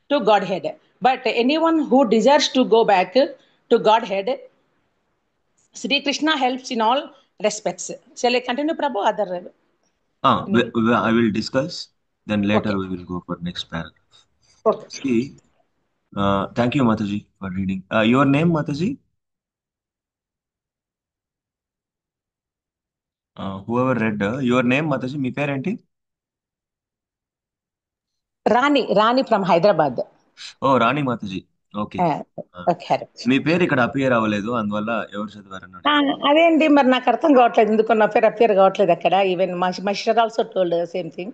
Speaker 5: to Godhead. But anyone who desires to go back to Godhead, Sri Krishna helps in all respects. Shall I continue, Prabhu?
Speaker 1: I will discuss, then later
Speaker 5: Okay.
Speaker 1: we will go for next paragraph.
Speaker 5: Okay.
Speaker 1: See, thank you, Mataji, for reading. Your name, Mataji? Whoever read, your name, Mataji, మీ పేరేంటి?
Speaker 5: Rani from Hyderabad.
Speaker 1: Rani Mataji. Okay,
Speaker 5: Okay.
Speaker 1: మీ పేరు ఇక్కడ appear అవ్వలేదు, అందువల్ల ఎవరు చదివారన్నాడు.
Speaker 5: అదేంటి మరి నాకు అర్థం కావట్లేదు, ఎందుకు నా పేరు అపియర్ కావట్లేదు అక్కడ. Even my sister also told same thing.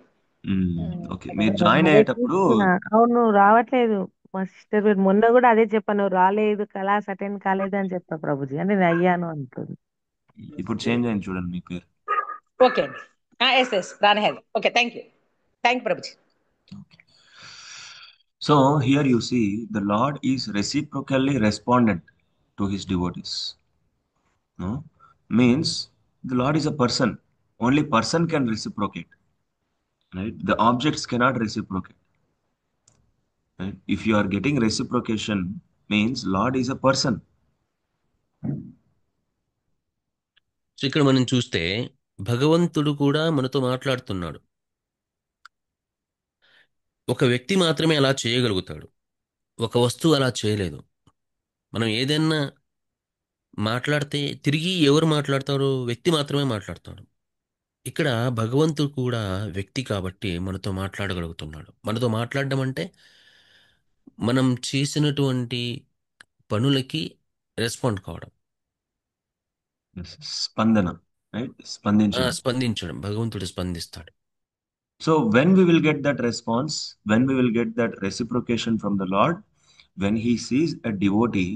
Speaker 1: Okay, మీరు జాయిన్ అయ్యేటప్పుడు
Speaker 6: అవును రావట్లేదు. మా సిస్టర్ పేరు మొన్న కూడా అదే చెప్పాను, రాలేదు క్లాస్ అటెండ్ కాలేదు అని చెప్పా ప్రభుజీ, అంటే నేను అయ్యాను అంటుంది.
Speaker 1: ఇప్పుడు చేంజ్ అయింది చూడండి మీ పేరు.
Speaker 5: Okay, S Rani head. Okay, thank you Prabhuji.
Speaker 1: So here you see the Lord is reciprocally respondent to his devotees. No? Means the Lord is a person. Only person can reciprocate. Right? The objects cannot reciprocate. Right? If you are getting reciprocation, means Lord is a person.
Speaker 2: So ఇక్కడ మనం చూస్తే భగవంతుడు కూడా మనతో మాట్లాడుతున్నాడు. ఒక వ్యక్తి మాత్రమే అలా చేయగలుగుతాడు, ఒక వస్తువు అలా చేయలేదు. మనం ఏదైనా మాట్లాడితే తిరిగి ఎవరు మాట్లాడతారు? వ్యక్తి మాత్రమే మాట్లాడతాడు. ఇక్కడ భగవంతుడు కూడా వ్యక్తి కాబట్టి మనతో మాట్లాడగలుగుతున్నాడు. మనతో మాట్లాడడం అంటే మనం చేసినటువంటి పనులకి రెస్పాండ్ కావడం,
Speaker 1: స్పందన, right?
Speaker 2: స్పందించడం. భగవంతుడు స్పందిస్తాడు.
Speaker 1: So when we will get that response, when we will get that reciprocation from the Lord, when he sees a devotee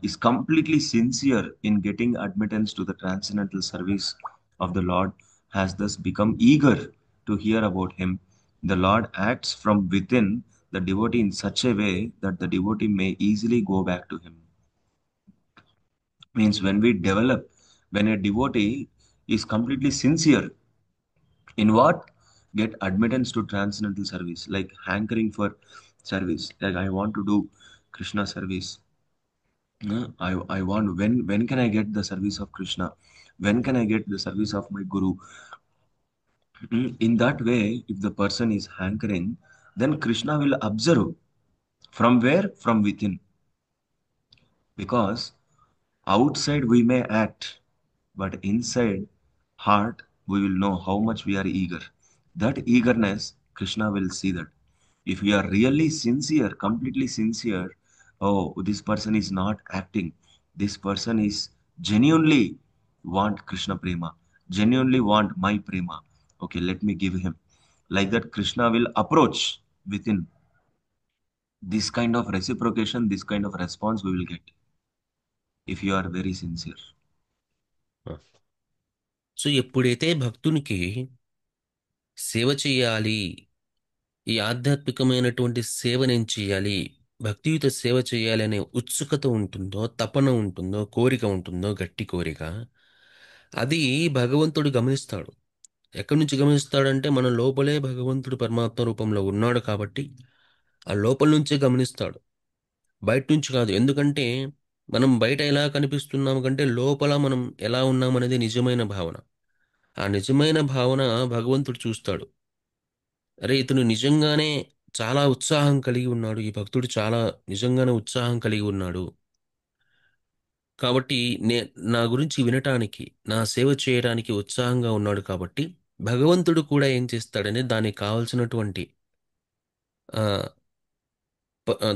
Speaker 1: is completely sincere in getting admittance to the transcendental service of the Lord, has thus become eager to hear about him, the Lord acts from within the devotee in such a way that the devotee may easily go back to him. Means when a devotee is completely sincere in what? Get admittance to transcendental service, like hankering for service, like I want to do Krishna service. I want, when can I get the service of Krishna? When can I get the service of my Guru? In that way, if the person is hankering, then Krishna will observe. From where? From within. Because outside we may act, but inside heart we will know how much we are eager. That eagerness, Krishna will see that. If we are really sincere, completely sincere, oh, this person is not acting, this person is genuinely want Krishna prema, genuinely want my prema. Okay, let me give him. Like that, Krishna will approach within this kind of reciprocation, this kind of response we will get if you are very sincere.
Speaker 2: So ఎప్పుడైతే భక్తునికి సేవ చేయాలి, ఈ ఆధ్యాత్మికమైనటువంటి సేవ నేను చేయాలి, భక్తియుత సేవ చేయాలి అనే ఉత్సుకత ఉంటుందో, తపన ఉంటుందో, కోరిక ఉంటుందో, గట్టి కోరిక, అది భగవంతుడు గమనిస్తాడు. ఎక్కడి నుంచి గమనిస్తాడంటే మన లోపలే భగవంతుడు పరమాత్మ రూపంలో ఉన్నాడు కాబట్టి ఆ లోపల నుంచే గమనిస్తాడు, బయట నుంచి కాదు. ఎందుకంటే మనం బయట ఎలా కనిపిస్తున్నాం కంటే లోపల మనం ఎలా ఉన్నామనేది నిజమైన భావన. ఆ నిజమైన భావన భగవంతుడు చూస్తాడు. అరే ఇతను నిజంగానే చాలా ఉత్సాహం కలిగి ఉన్నాడు, ఈ భక్తుడు చాలా నిజంగానే ఉత్సాహం కలిగి ఉన్నాడు కాబట్టి నా గురించి వినటానికి, నా సేవ చేయడానికి ఉత్సాహంగా ఉన్నాడు కాబట్టి భగవంతుడు కూడా ఏం చేస్తాడని దానికి కావలసినటువంటి ఆ,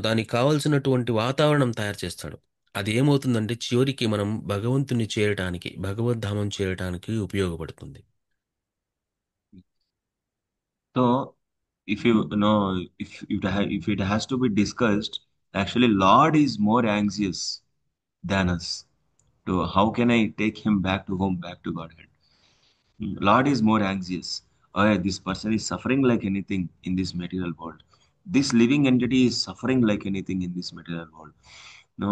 Speaker 2: దానికి కావలసినటువంటి వాతావరణం తయారు చేస్తాడు. అది ఏమవుతుందంటే చివరికి మనం భగవంతుని చేరటానికి, భగవద్ధామం చేరటానికి ఉపయోగపడుతుంది.
Speaker 1: So, if you know, if it has to be discussed, actually, Lord is more anxious than us. To how can I take him back to home, back to Godhead? Lord is more anxious. Oh, this person is suffering like anything in this material world. This living entity is suffering like anything in this material world. No,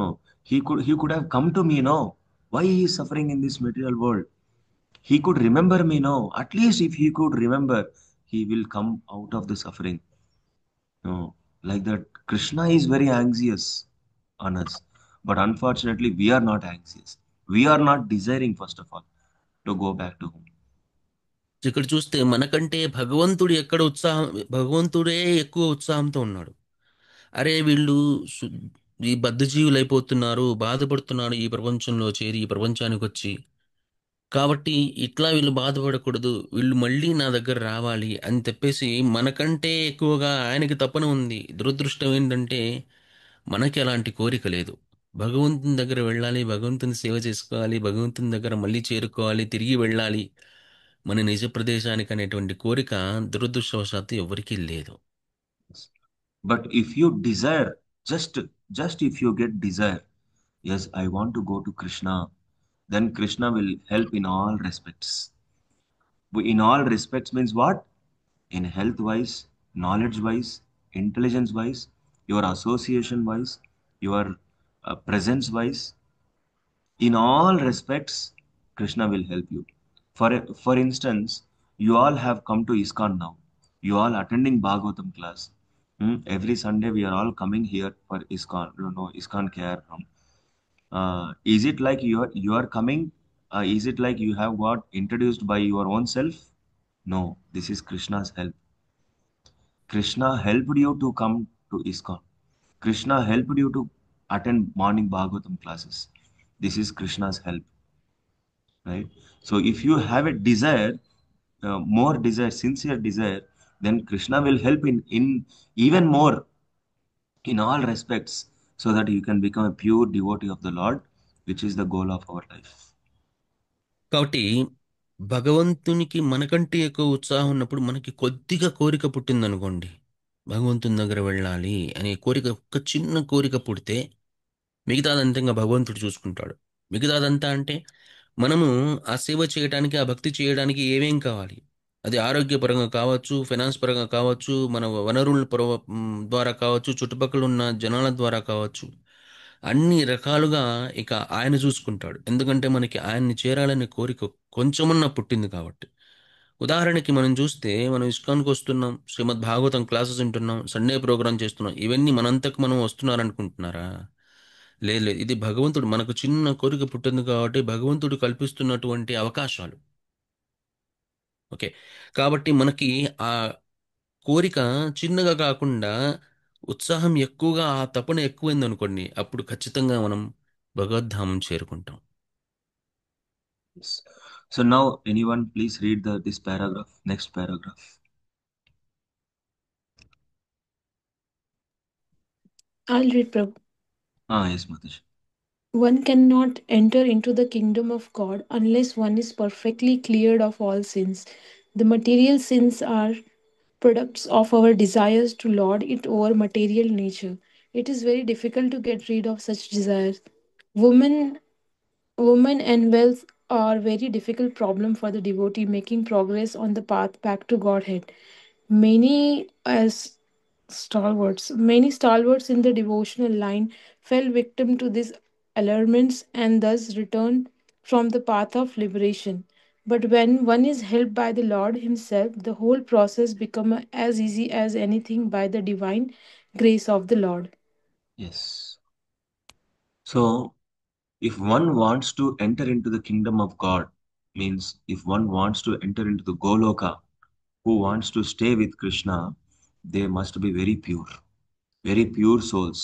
Speaker 1: he could have come to me. No, why he is suffering in this material world? He could remember me. No, at least if he could remember, he will come out of the suffering. No, like that. Krishna is very anxious on us, but unfortunately, we are not anxious. We are not desiring, first of all, to go back to home.
Speaker 2: ఇక్కడ చూస్తే మనకంటే భగవంతుడే ఎక్కువ ఉత్సాహంతో ఉన్నాడు. అరే వీళ్ళు ఈ బద్ధజీవులు అయిపోతున్నారు, బాధపడుతున్నారు ఈ ప్రపంచంలో చేరి, ఈ ప్రపంచానికి వచ్చి, కాబట్టి ఇట్లా వీళ్ళు బాధపడకూడదు, వీళ్ళు మళ్ళీ నా దగ్గర రావాలి అని చెప్పేసి మనకంటే ఎక్కువగా ఆయనకి తపన ఉంది. దురదృష్టం ఏంటంటే మనకి అలాంటి కోరిక లేదు. భగవంతుని దగ్గర వెళ్ళాలి, భగవంతుని సేవ చేసుకోవాలి, భగవంతుని దగ్గర మళ్ళీ చేరుకోవాలి, తిరిగి వెళ్ళాలి మన నిజ ప్రదేశానికి అనేటువంటి కోరిక దురదృష్టవశాత్తు ఎవరికీ లేదు.
Speaker 1: But if you desire, just if you get desire, yes, I want to go to Krishna, then Krishna will help in all respects. In all respects means what? In health wise, knowledge wise, intelligence wise, your association wise, your presence wise, in all respects, Krishna will help you. For instance, you all have come to ISKCON now. You all attending Bhagavatam class. Every Sunday we are all coming here for ISKCON. ISKCON care. Is it like you are coming? Is it like you have got introduced by your own self? No, this is Krishna's help. Krishna helped you to come to ISKCON. Krishna helped you to attend morning Bhagavatam classes. This is Krishna's help, right? So if you have a desire, more desire, sincere desire, then Krishna will help in even more in all respects, so that you can become a pure devotee of the Lord, which is the goal of our life.
Speaker 2: కాబట్టి భగవంతునికి మనకంటే ఎక్కువ ఉత్సాహం ఉన్నప్పుడు మనకి కొద్దిగా కోరిక పుట్టిందనుకోండి, భగవంతుని దగ్గర వెళ్ళాలి అనే కోరిక, ఒక్క చిన్న కోరిక పుడితే మిగతాదంతా ఇంకా భగవంతుడు చూసుకుంటాడు. మిగతాదంతా అంటే మనము ఆ సేవ చేయడానికి, ఆ భక్తి చేయడానికి ఏమేం కావాలి, అది ఆరోగ్యపరంగా కావచ్చు, ఫైనాన్స్ పరంగా కావచ్చు, మన వనరుల ద్వారా కావచ్చు, చుట్టుపక్కల ఉన్న జనాల ద్వారా కావచ్చు, అన్ని రకాలుగా ఇక ఆయన చూసుకుంటాడు. ఎందుకంటే మనకి ఆయన్ని చేరాలనే కోరిక కొంచెమన్నా పుట్టింది కాబట్టి. ఉదాహరణకి మనం చూస్తే, మనం ఇస్కాన్కి వస్తున్నాం, శ్రీమద్ భాగవతం క్లాసెస్ వింటున్నాం, సండే ప్రోగ్రామ్ చేస్తున్నాం, ఇవన్నీ మనంతకు మనం వస్తున్నారనుకుంటున్నారా? లేదు లేదు, ఇది భగవంతుడు మనకు చిన్న కోరిక పుట్టింది కాబట్టి భగవంతుడు కల్పిస్తున్నటువంటి అవకాశాలు. ఓకే, కాబట్టి మనకి ఆ కోరిక చిన్నగా కాకుండా ఉత్సాహం ఎక్కువగా, ఆ తపన ఎక్కువైంది అనుకోండి, అప్పుడు ఖచ్చితంగా మనం భగవద్ధామం చేరుకుంటాం.
Speaker 1: Yes. So now, anyone please read this paragraph, next paragraph.
Speaker 4: I'll read, Prabhu.
Speaker 1: Yes, Mataji.
Speaker 4: One cannot enter into the kingdom of God unless one is perfectly cleared of all sins. The material sins are products of our desires to lord it over material nature. It is very difficult to get rid of such desires. Women, women and wealth are very difficult problem for the devotee making progress on the path back to Godhead. Many stalwarts in the devotional line fell victim to these allurements and thus returned from the path of liberation. But when one is helped by the Lord Himself, the whole process becomes as easy as anything by the divine grace of the Lord.
Speaker 1: Yes. So, if one wants to enter into the kingdom of God, means if one wants to enter into the Goloka, who wants to stay with Krishna, they must be very pure souls,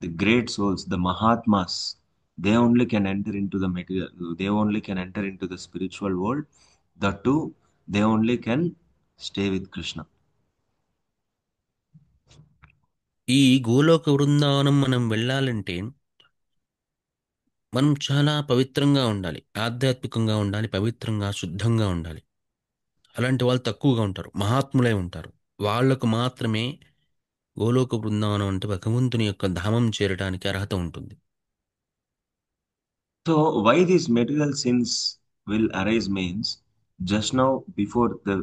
Speaker 1: the great souls, the Mahatmas. They only can enter into the material, they only can enter into the spiritual world. The two, they only can stay with Krishna.
Speaker 2: ఈ గోలోక బృందావనం మనం వెళ్ళాలంటే మనం చాలా పవిత్రంగా ఉండాలి, ఆధ్యాత్మికంగా ఉండాలి, పవిత్రంగా శుద్ధంగా ఉండాలి. అలాంటి వాళ్ళు తక్కువగా ఉంటారు, మహాత్ములై ఉంటారు. వాళ్లకు మాత్రమే గోలోక బృందావనం అంటే భగవంతుని యొక్క ధామం చేరడానికి అర్హత ఉంటుంది.
Speaker 1: So, why these material sins will arise means just now before the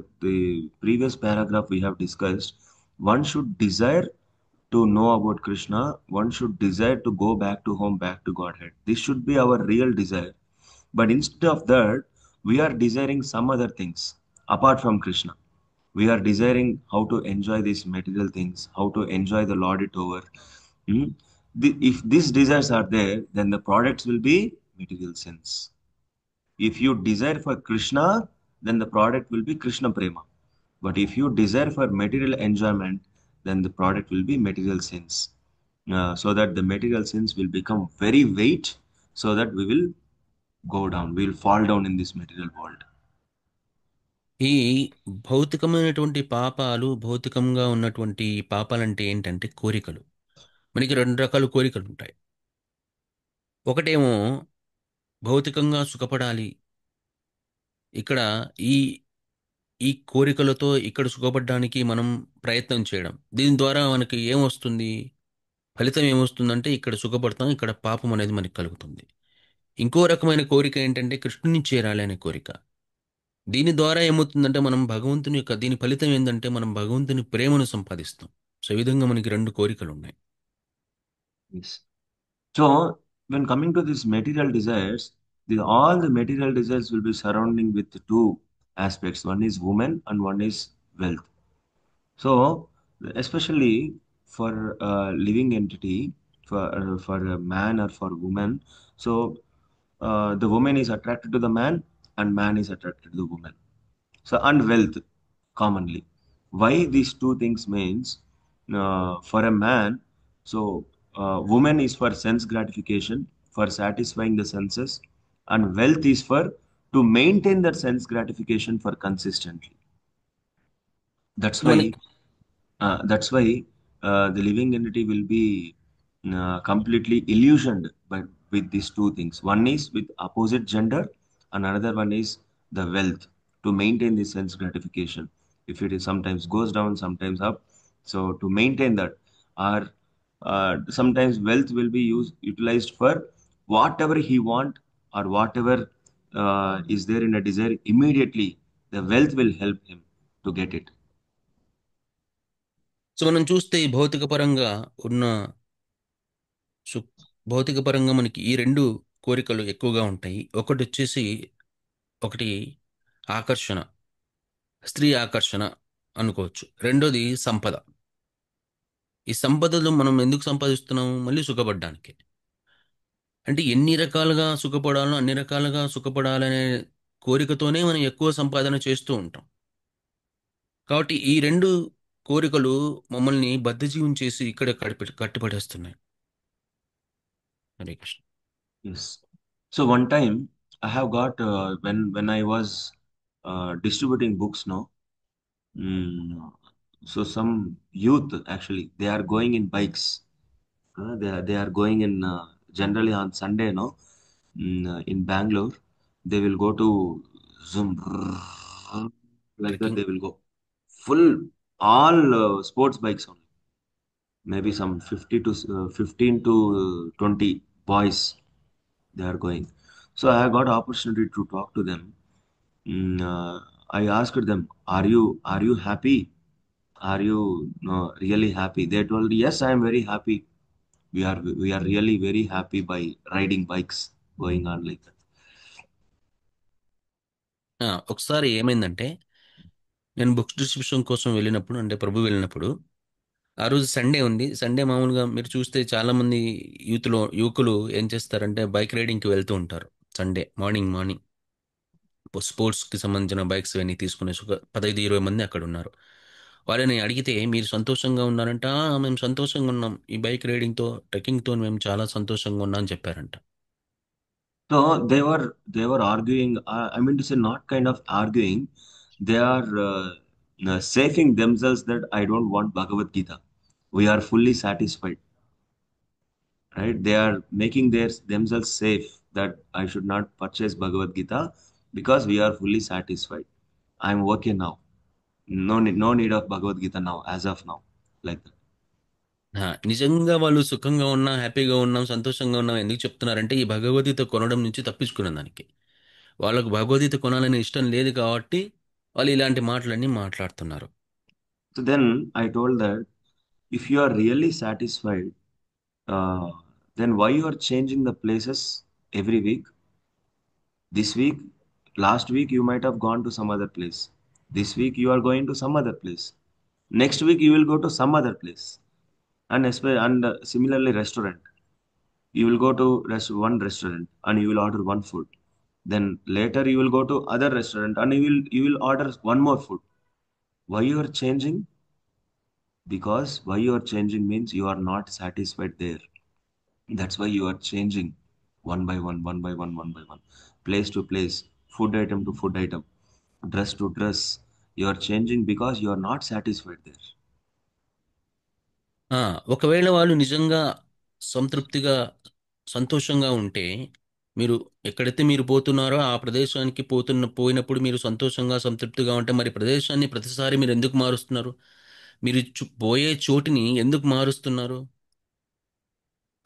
Speaker 1: previous paragraph we have discussed, one should desire to know about Krishna, one should desire to go back to home, back to Godhead. This should be our real desire. But instead of that, we are desiring some other things apart from Krishna. We are desiring how to enjoy these material things, how to enjoy the Lord it over. Hmm? If these desires are there, then the products will be material sins. If you desire for Krishna, then the product will be Krishna Prema. But if you desire for material enjoyment, then the product will be material sins. So that the material sins will become very weight, so that we will go down, we will fall down in this material world.
Speaker 2: ఈ భౌతికమైనటువంటి పాపాలు, భౌతికంగా ఉన్నటువంటి పాపాలంటే ఏంటంటే కోరికలు. మనకి రెండు రకాల కోరికలు ఉంటాయి. ఒకటేమో భౌతికంగా సుఖపడాలి. ఇక్కడ ఈ ఈ కోరికలతో ఇక్కడ సుఖపడడానికి మనం ప్రయత్నం చేయడం. దీని ద్వారా మనకి ఏమొస్తుంది? ఫలితం ఏమొస్తుందంటే ఇక్కడ సుఖపడతాం, ఇక్కడ పాపం అనేది మనకి కలుగుతుంది. ఇంకో రకమైన కోరిక ఏంటంటే కృష్ణుని చేరాలి అనే కోరిక. దీని ద్వారా ఏమవుతుందంటే మనం భగవంతుని యొక్క దీని ఫలితం ఏంటంటే మనం భగవంతుని ప్రేమను సంపాదిస్తాం. సో ఈ విధంగా మనకి రెండు కోరికలు ఉన్నాయి.
Speaker 1: Yes. So, when coming to these material desires, all the material desires will be surrounding with two aspects. One is woman and one is wealth. So, especially for a living entity, for a man or for woman, so the woman is attracted to the man and man is attracted to the woman. So, and wealth commonly. Why these two things means for a man, so woman is for sense gratification, for satisfying the senses, and wealth is for to maintain that sense gratification for consistently. That's why
Speaker 2: మనకి
Speaker 1: the living entity will be completely illusioned by with these two things. One is with opposite gender, and another one is the wealth to maintain the sense gratification. If it is sometimes goes down, sometimes up, so to maintain that, or sometimes wealth will be utilized for whatever he want or whatever is there in a desire. Immediately, the wealth will help him to get it.
Speaker 2: So మనం చూస్తే ఈ భౌతిక పరంగా ఉన్న సు భౌతిక పరంగా మనకి ఈ రెండు కోరికలు ఎక్కువగా ఉంటాయి. ఒకటి ఆకర్షణ, స్త్రీ ఆకర్షణ అనుకోవచ్చు. రెండోది సంపద. ఈ సంపదలు మనం ఎందుకు సంపాదిస్తున్నాము? మళ్ళీ సుఖపడడానికి. అంటే ఎన్ని రకాలుగా సుఖపడాలో అన్ని రకాలుగా సుఖపడాలనే కోరికతోనే మనం ఎక్కువ సంపాదన చేస్తూ ఉంటాం. కాబట్టి ఈ రెండు కోరికలు మమ్మల్ని బద్ధజీవం చేసి ఇక్కడ కట్టిపడేస్తున్నాయి. Hare Krishna.
Speaker 1: Yes. So one time I have got when I was distributing books, no. So some youth actually they are going in bikes. They are going in generally on Sunday, no, in Bangalore, they will go to Zoom like that.
Speaker 2: Trekking.
Speaker 1: They will go full all sports bikes only. Maybe some 15 to 20 boys they are going. So I got opportunity to talk to them. I asked them, "Are you happy? Are you really happy?" They told, "Yes, I am very happy. We are really very happy by riding bikes going on like that."
Speaker 2: ఒకసారి ఏమైందంటే నేను books distribution కోసం వెళ్ళినప్పుడు అంటే ప్రభు వెళ్ళినప్పుడు ఆ రోజు Sunday ఉంది. సండే మామూలుగా మీరు చూస్తే చాలా మంది యువకులు ఏం చేస్తారంటే బైక్ రైడింగ్కి వెళ్తూ ఉంటారు. సండే మార్నింగ్ మార్నింగ్ స్పోర్ట్స్కి సంబంధించిన బైక్స్ అన్ని తీసుకునేసి ఒక 15-20 మంది అక్కడ ఉన్నారు. వాళ్ళని అడిగితే మీరు సంతోషంగా ఉన్నారంట. మేము సంతోషంగా ఉన్నాం, ఈ బైక్ రైడింగ్తో ట్రెక్కింగ్తో మేము చాలా సంతోషంగా ఉన్నాం అని చెప్పారంట.
Speaker 1: So they were arguing. I mean to say, not kind of arguing. They are saving themselves that I don't want Bhagavad Gita. We are fully satisfied, right? They are making themselves safe that I should not purchase Bhagavad Gita because we are fully satisfied. I'm okay now. No need of Bhagavad Gita now, as of now, like that.
Speaker 2: నిజంగా వాళ్ళు సుఖంగా ఉన్నాం, హ్యాపీగా ఉన్నాం, సంతోషంగా ఉన్నాం ఎందుకు చెప్తున్నారంటే ఈ భగవద్గీత కొనడం నుంచి తప్పించుకునే దానికి. వాళ్ళకు భగవద్గీత కొనాలని ఇష్టం లేదు కాబట్టి వాళ్ళు ఇలాంటి మాటలన్నీ మాట్లాడుతున్నారు.
Speaker 1: So then I told that if you are really satisfied, uh, then why you are changing the places every week? This week, last week you might have gone to some other place. This week you are going to some other place. Next week you will go to some other place. And similarly restaurant. You will go to one restaurant and you will order one food. Then later you will go to other restaurant and you will order one more food. Why you are changing? Because why you are changing means you are not satisfied there. That's why you are changing one by one, one by one, one by one, place to place, food item to food item, dress to dress. You are changing because you are not satisfied there.
Speaker 2: ఆ, ఒకవేళ వాళ్ళు నిజంగా సంతృప్తిగా సంతోషంగా ఉంటే మీరు ఎక్కడైతే మీరు పోతున్నారో ఆ ప్రదేశానికి పోయినప్పుడు మీరు సంతోషంగా సంతృప్తిగా ఉంటే మరి ప్రదేశాన్ని ప్రతిసారి మీరు ఎందుకు మారుస్తున్నారు? మీరు పోయే చోటిని ఎందుకు మారుస్తున్నారు?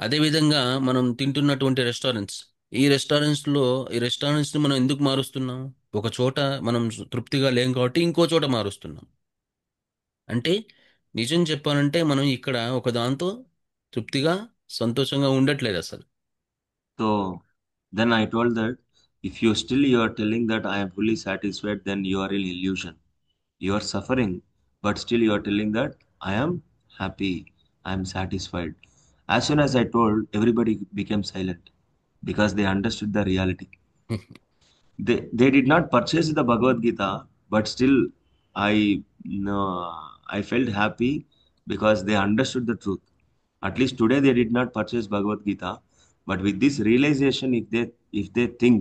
Speaker 2: అదేవిధంగా మనం తింటున్నటువంటి రెస్టారెంట్స్, ఈ రెస్టారెంట్స్ని మనం ఎందుకు మారుస్తున్నాం? ఒక చోట మనం తృప్తిగా లేం కాబట్టి ఇంకో చోట మారుస్తున్నాం. అంటే నిజం చెప్పాలంటే మనం ఇక్కడ ఒక దాంతో తృప్తిగా సంతోషంగా ఉండట్లేదు అసలు.
Speaker 1: So then I told that if you are telling that I am fully satisfied, then you are in illusion. You are suffering, but still you are telling that I am happy, I am satisfied. As soon as I told, everybody became silent because they understood the reality. They did not purchase the Bhagavad Gita, but still I no, I felt happy because they understood the truth. At least today they did not purchase Bhagavad Gita, but with this realization, if they think,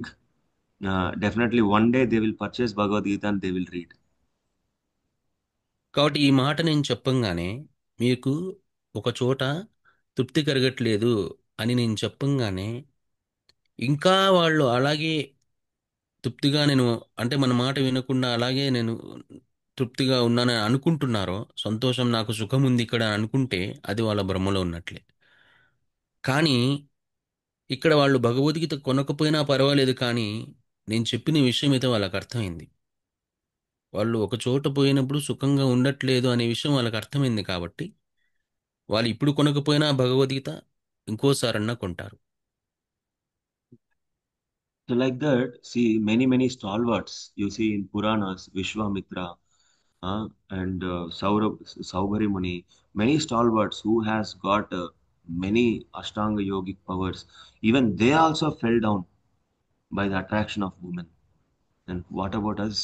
Speaker 1: definitely one day they will purchase Bhagavad Gita and they will read.
Speaker 2: కాబట్టి ఈ మాట నేను చెప్పంగానే మీకు ఒక చోట తృప్తి కలగట్లేదు అని నేను చెప్పంగానే ఇంకా వాళ్ళు అలాగే తృప్తిగా నేను అంటే మన మాట వినకుండా అలాగే నేను తృప్తిగా ఉన్నానని అనుకుంటున్నారో, సంతోషం నాకు సుఖం ఉంది ఇక్కడ అని అనుకుంటే అది వాళ్ళ భ్రమలో ఉన్నట్లే. కానీ ఇక్కడ వాళ్ళు భగవద్గీత కొనకపోయినా పర్వాలేదు కానీ నేను చెప్పిన విషయం అయితే వాళ్ళకి అర్థమైంది. వాళ్ళు ఒక చోట పోయినప్పుడు సుఖంగా ఉండట్లేదు అనే విషయం వాళ్ళకి అర్థమైంది కాబట్టి వాళ్ళు ఇప్పుడు కొనకపోయినా భగవద్గీత ఇంకోసారన్నా కొంటారు.
Speaker 1: So like that, see many stalwarts you see in Puranas, Vishwamitra, and Saubhari Muni, many stalwarts who has got many Ashtanga yogic powers. Even they also fell down by the attraction of women. And what about us?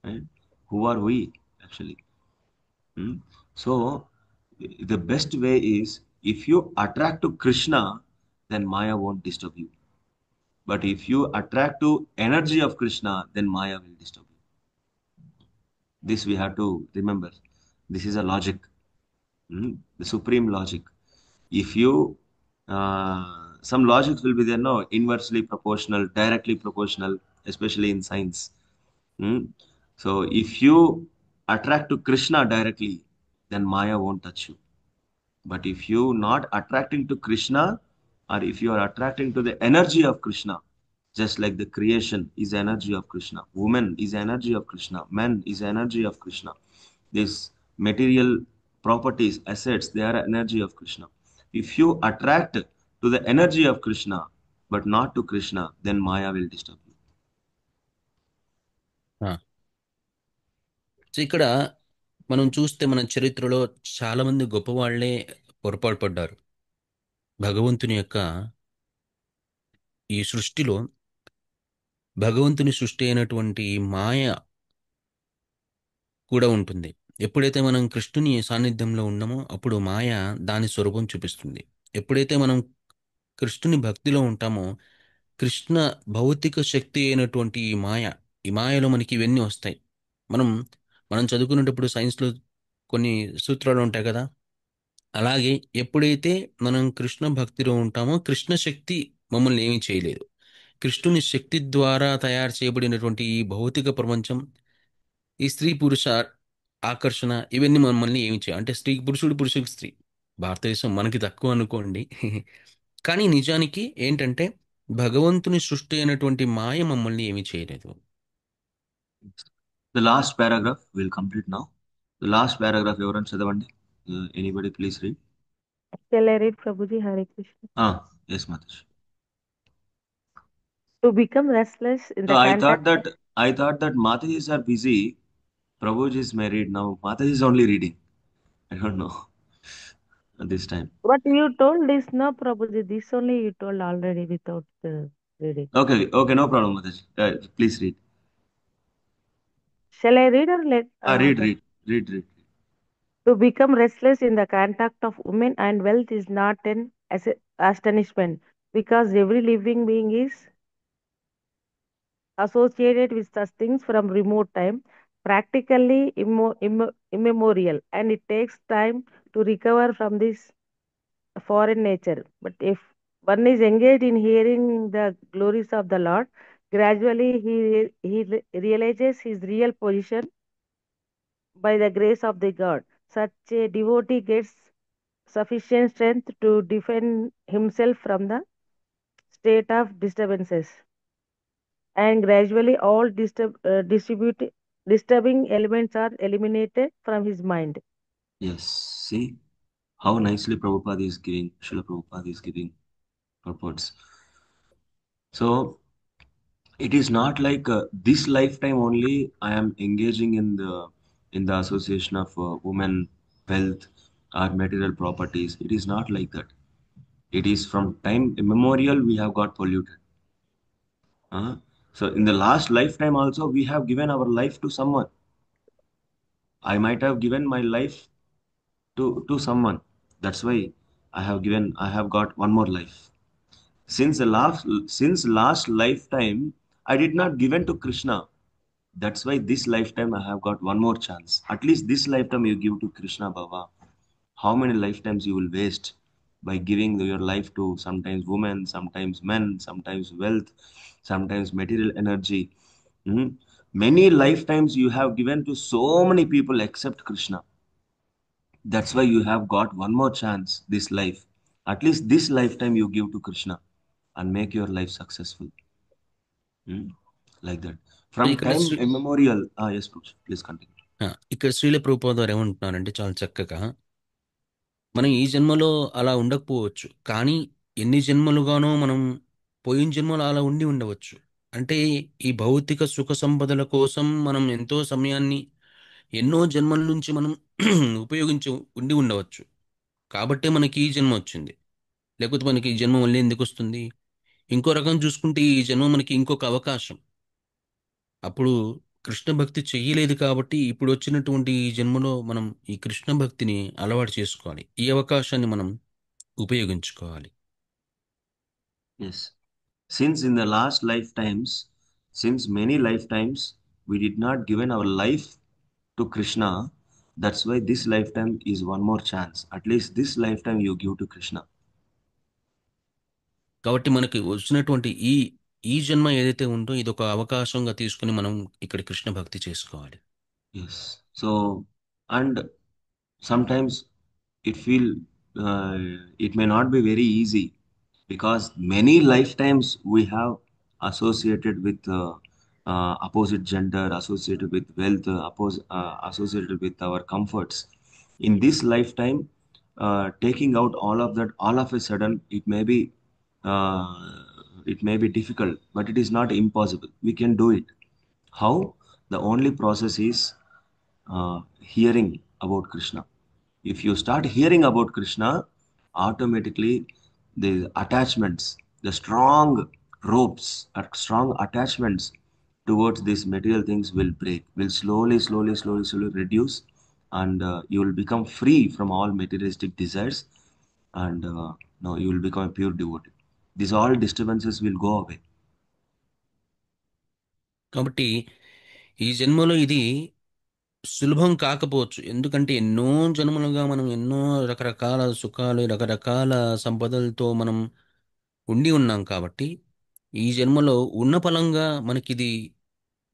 Speaker 1: Right? Who are we actually? Hmm? So the best way is if you attract to Krishna, then Maya won't disturb you. But if you attract to energy of Krishna, then Maya will disturb you. This we have to remember. This is a logic, the supreme logic. If you some logics will be there, no, inversely proportional, directly proportional, especially in science. Hmm? So if you attract to Krishna directly, then Maya won't touch you. But if you not attracting to Krishna, or if you are attracting to the energy of Krishna, just like the creation is energy of Krishna, woman is energy of Krishna, man is energy of Krishna. This material properties, assets, they are energy of Krishna. If you attract to the energy of Krishna, but not to Krishna, then Maya will disturb you.
Speaker 2: ఆ. So ఇక్కడ మనం చూస్తే మన చరిత్రలో చాలా మంది గొప్పవాళ్లే పొరపాటు పడ్డారు. భగవంతుని యొక్క ఈ సృష్టిలో భగవంతుని సృష్టి అయినటువంటి మాయ కూడా ఉంటుంది. ఎప్పుడైతే మనం కృష్ణుని సాన్నిధ్యంలో ఉన్నామో అప్పుడు మాయ దాని స్వరూపం చూపిస్తుంది. ఎప్పుడైతే మనం కృష్ణుని భక్తిలో ఉంటామో కృష్ణ భౌతిక శక్తి అయినటువంటి ఈ మాయలో మనకి ఇవన్నీ వస్తాయి. మనం మనం చదువుకునేటప్పుడు సైన్స్లో కొన్ని సూత్రాలు ఉంటాయి కదా. అలాగే ఎప్పుడైతే మనం కృష్ణ భక్తిలో ఉంటామో కృష్ణ శక్తి మమ్మల్ని ఏమీ చేయలేదు. కృష్ణుని శక్తి ద్వారా తయారు చేయబడినటువంటి ఈ భౌతిక ప్రపంచం, ఈ స్త్రీ పురుష ఆకర్షణ, ఇవన్నీ మమ్మల్ని ఏమి చేయ అంటే స్త్రీ పురుషుడు, పురుషుడికి స్త్రీ. భారతదేశం మనకి తక్కువ అనుకోండి. కానీ నిజానికి ఏంటంటే భగవంతుని సృష్టి అయినటువంటి మాయ మమ్మల్ని ఏమీ చేయలేదు.
Speaker 1: The last paragraph will complete now. The last paragraph, everyone చదవండి. Anybody please read.
Speaker 6: Shall I read, Prabhuji? Hare Krishna.
Speaker 1: Yes, Mataji.
Speaker 6: To become restless in the
Speaker 1: So
Speaker 6: contact.
Speaker 1: I thought that Matajis are busy. Prabhuji is married now. Mataji is only reading. I don't know. At this time.
Speaker 6: But you told this, no, Prabhuji. This only you told already without reading.
Speaker 1: Okay, no problem, Mataji. Please read.
Speaker 6: Shall I read or let?
Speaker 1: Read.
Speaker 6: To become restless in the contact of women and wealth is not an astonishment, because every living being is associated with such things from remote time, practically immemorial, and it takes time to recover from this foreign nature. But if one is engaged in hearing the glories of the Lord, gradually he realizes his real position by the grace of the God. Such a devotee gets sufficient strength to defend himself from the state of disturbances, and gradually all disturbing elements are eliminated from his mind.
Speaker 1: Yes. See how nicely Prabhupada is giving, Srila Prabhupada is giving purports. So it is not like this lifetime only I am engaging in the association of women, wealth, or material properties. It is not like that. It is from time immemorial we have got polluted. So in the last lifetime also we have given our life to someone. I might have given my life to someone. That's why I have got one more life. Since last lifetime I did not given to Krishna. That's why this lifetime I have got one more chance. At least this lifetime you give to Krishna, Baba. How many lifetimes you will waste by giving your life to sometimes women, sometimes men, sometimes wealth, sometimes material energy. Many lifetimes you have given to so many people except Krishna. That's why you have got one more chance this life. At least this lifetime you give to Krishna and make your life successful. Like that. From
Speaker 2: ఇక్కడ
Speaker 1: time immemorial. Yes, please continue.
Speaker 2: ఇక్కడ శ్రీల ప్రభుపాద వారు ఏమంటున్నారంటే చాలా చక్కగా, మనం ఈ జన్మలో అలా ఉండకపోవచ్చు, కానీ ఎన్ని జన్మలుగానో మనం పోయిన జన్మలో అలా ఉండవచ్చు. అంటే ఈ భౌతిక సుఖ సంపదల కోసం మనం ఎంతో సమయాన్ని ఎన్నో జన్మల నుంచి మనం ఉపయోగించి ఉండవచ్చు. కాబట్టే మనకి ఈ జన్మ వచ్చింది. లేకపోతే మనకి ఈ జన్మ మళ్ళీ ఎందుకు వస్తుంది? ఇంకో రకం చూసుకుంటే ఈ జన్మ మనకి ఇంకొక అవకాశం. అప్పుడు కృష్ణ భక్తి చెయ్యలేదు కాబట్టి ఇప్పుడు వచ్చినటువంటి ఈ జన్మలో మనం ఈ కృష్ణ భక్తిని అలవాటు చేసుకోవాలి. ఈ అవకాశాన్ని మనం ఉపయోగించుకోవాలి.
Speaker 1: Yes. Since in the last lifetimes, since many lifetimes, we did not given our life to Krishna, that's why this lifetime is one more chance. At least this lifetime you give to Krishna.
Speaker 2: కాబట్టి మనకి వచ్చినటువంటి ఈ ఈ జన్మ ఏదైతే ఉందో ఇది ఒక అవకాశంగా తీసుకుని మనం ఇక్కడ కృష్ణ భక్తి చేసుకోవాలి.
Speaker 1: Yes. So, and sometimes it feel uh, it may not be very easy because many lifetimes we have associated with opposite gender, associated with wealth, associated with our comforts. In this lifetime, taking out all of that, all of a sudden, it may be difficult, but it is not impossible. We can do it. How? The only process is hearing about Krishna. If you start hearing about Krishna, automatically the attachments, the strong ropes, strong attachments towards these material things will break, will slowly reduce, and you will become free from all materialistic desires, and no, you will become a pure devotee. These all disturbances will go away.
Speaker 2: కాబట్టి ఈ జన్మలో ఇది సులభం కాకపోవచ్చు. ఎందుకంటే ఎన్నో జన్మలుగా మనం ఎన్నో రకరకాల సుఖాలు, రకరకాల సంపదలతో మనం ఉండి ఉన్నాం కాబట్టి ఈ జన్మలో ఉన్న ఫలంగా మనకిది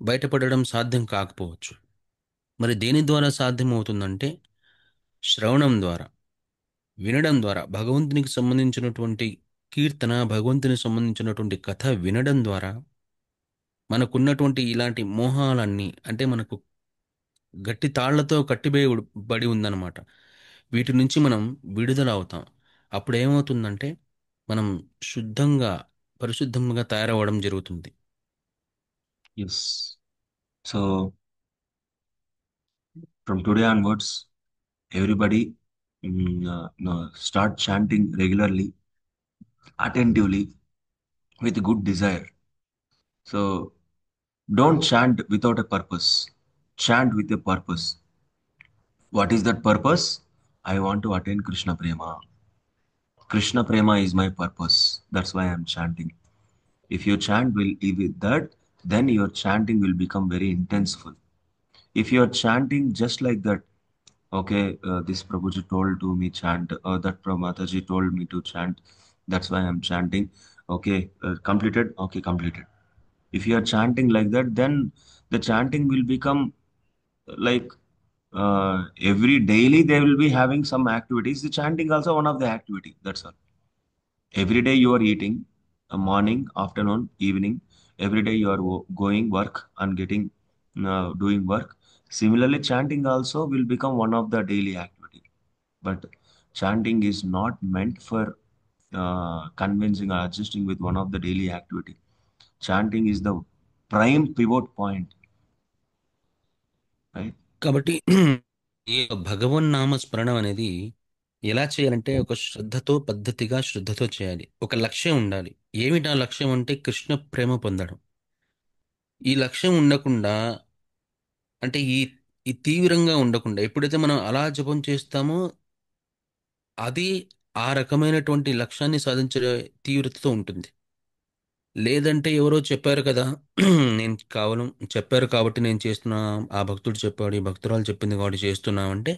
Speaker 2: బయటపడడం సాధ్యం కాకపోవచ్చు. మరి దేని ద్వారా సాధ్యమవుతుందంటే శ్రవణం ద్వారా, వినడం ద్వారా, భగవంతునికి సంబంధించినటువంటి కీర్తన, భగవంతునికి సంబంధించినటువంటి కథ వినడం ద్వారా మనకున్నటువంటి ఇలాంటి మోహాలన్నీ, అంటే మనకు గట్టి తాళ్లతో బడి ఉందన్నమాట, వీటి నుంచి మనం విడుదల అవుతాం. అప్పుడు ఏమవుతుందంటే మనం శుద్ధంగా, పరిశుద్ధంగా తయారవ్వడం జరుగుతుంది.
Speaker 1: Yes. So from today onwards, everybody no, start chanting regularly, attentively, with good desire. So don't chant without a purpose. Chant with a purpose. What is that purpose? I want to attain Krishna Prema. Krishna Prema is my purpose. That's why I'm chanting. If you chant with that, then your chanting will become very intenseful. If you're chanting just like that, okay, this Prabhuji told to me chant, that Mataji told me to chant, that's why I'm chanting. Okay, completed. Okay, completed. If you are chanting like that, then the chanting will become like every daily they will be having some activities. The chanting also one of the activity. That's all. Every day you are eating, morning, afternoon, evening. Every day you are going work and getting doing work. Similarly, chanting also will become one of the daily activity. But chanting is not meant for convincing or adjusting with one of the daily activity. Chanting is the prime pivot point, right?
Speaker 2: కాబట్టి ఈ భగవన్నామ స్మరణం అనేది ఎలా చేయాలంటే ఒక శ్రద్ధతో, పద్ధతిగా శ్రద్ధతో చేయాలి. ఒక లక్ష్యం ఉండాలి. ఏమిటా లక్ష్యం అంటే కృష్ణ ప్రేమ పొందడం. ఈ లక్ష్యం ఉండకుండా, అంటే ఈ తీవ్రంగా ఉండకుండా, ఎప్పుడైతే మనం అలా జపం చేస్తామో అది ఆ రకమైనటువంటి లక్ష్యాన్ని సాధించే తీవ్రతతో ఉంటుంది. లేదంటే ఎవరో చెప్పారు కదా, నేను కేవలం చెప్పారు కాబట్టి నేను చేస్తున్నా, ఆ భక్తుడు చెప్పాడు, ఈ భక్తురాలు చెప్పింది కాబట్టి చేస్తున్నామంటే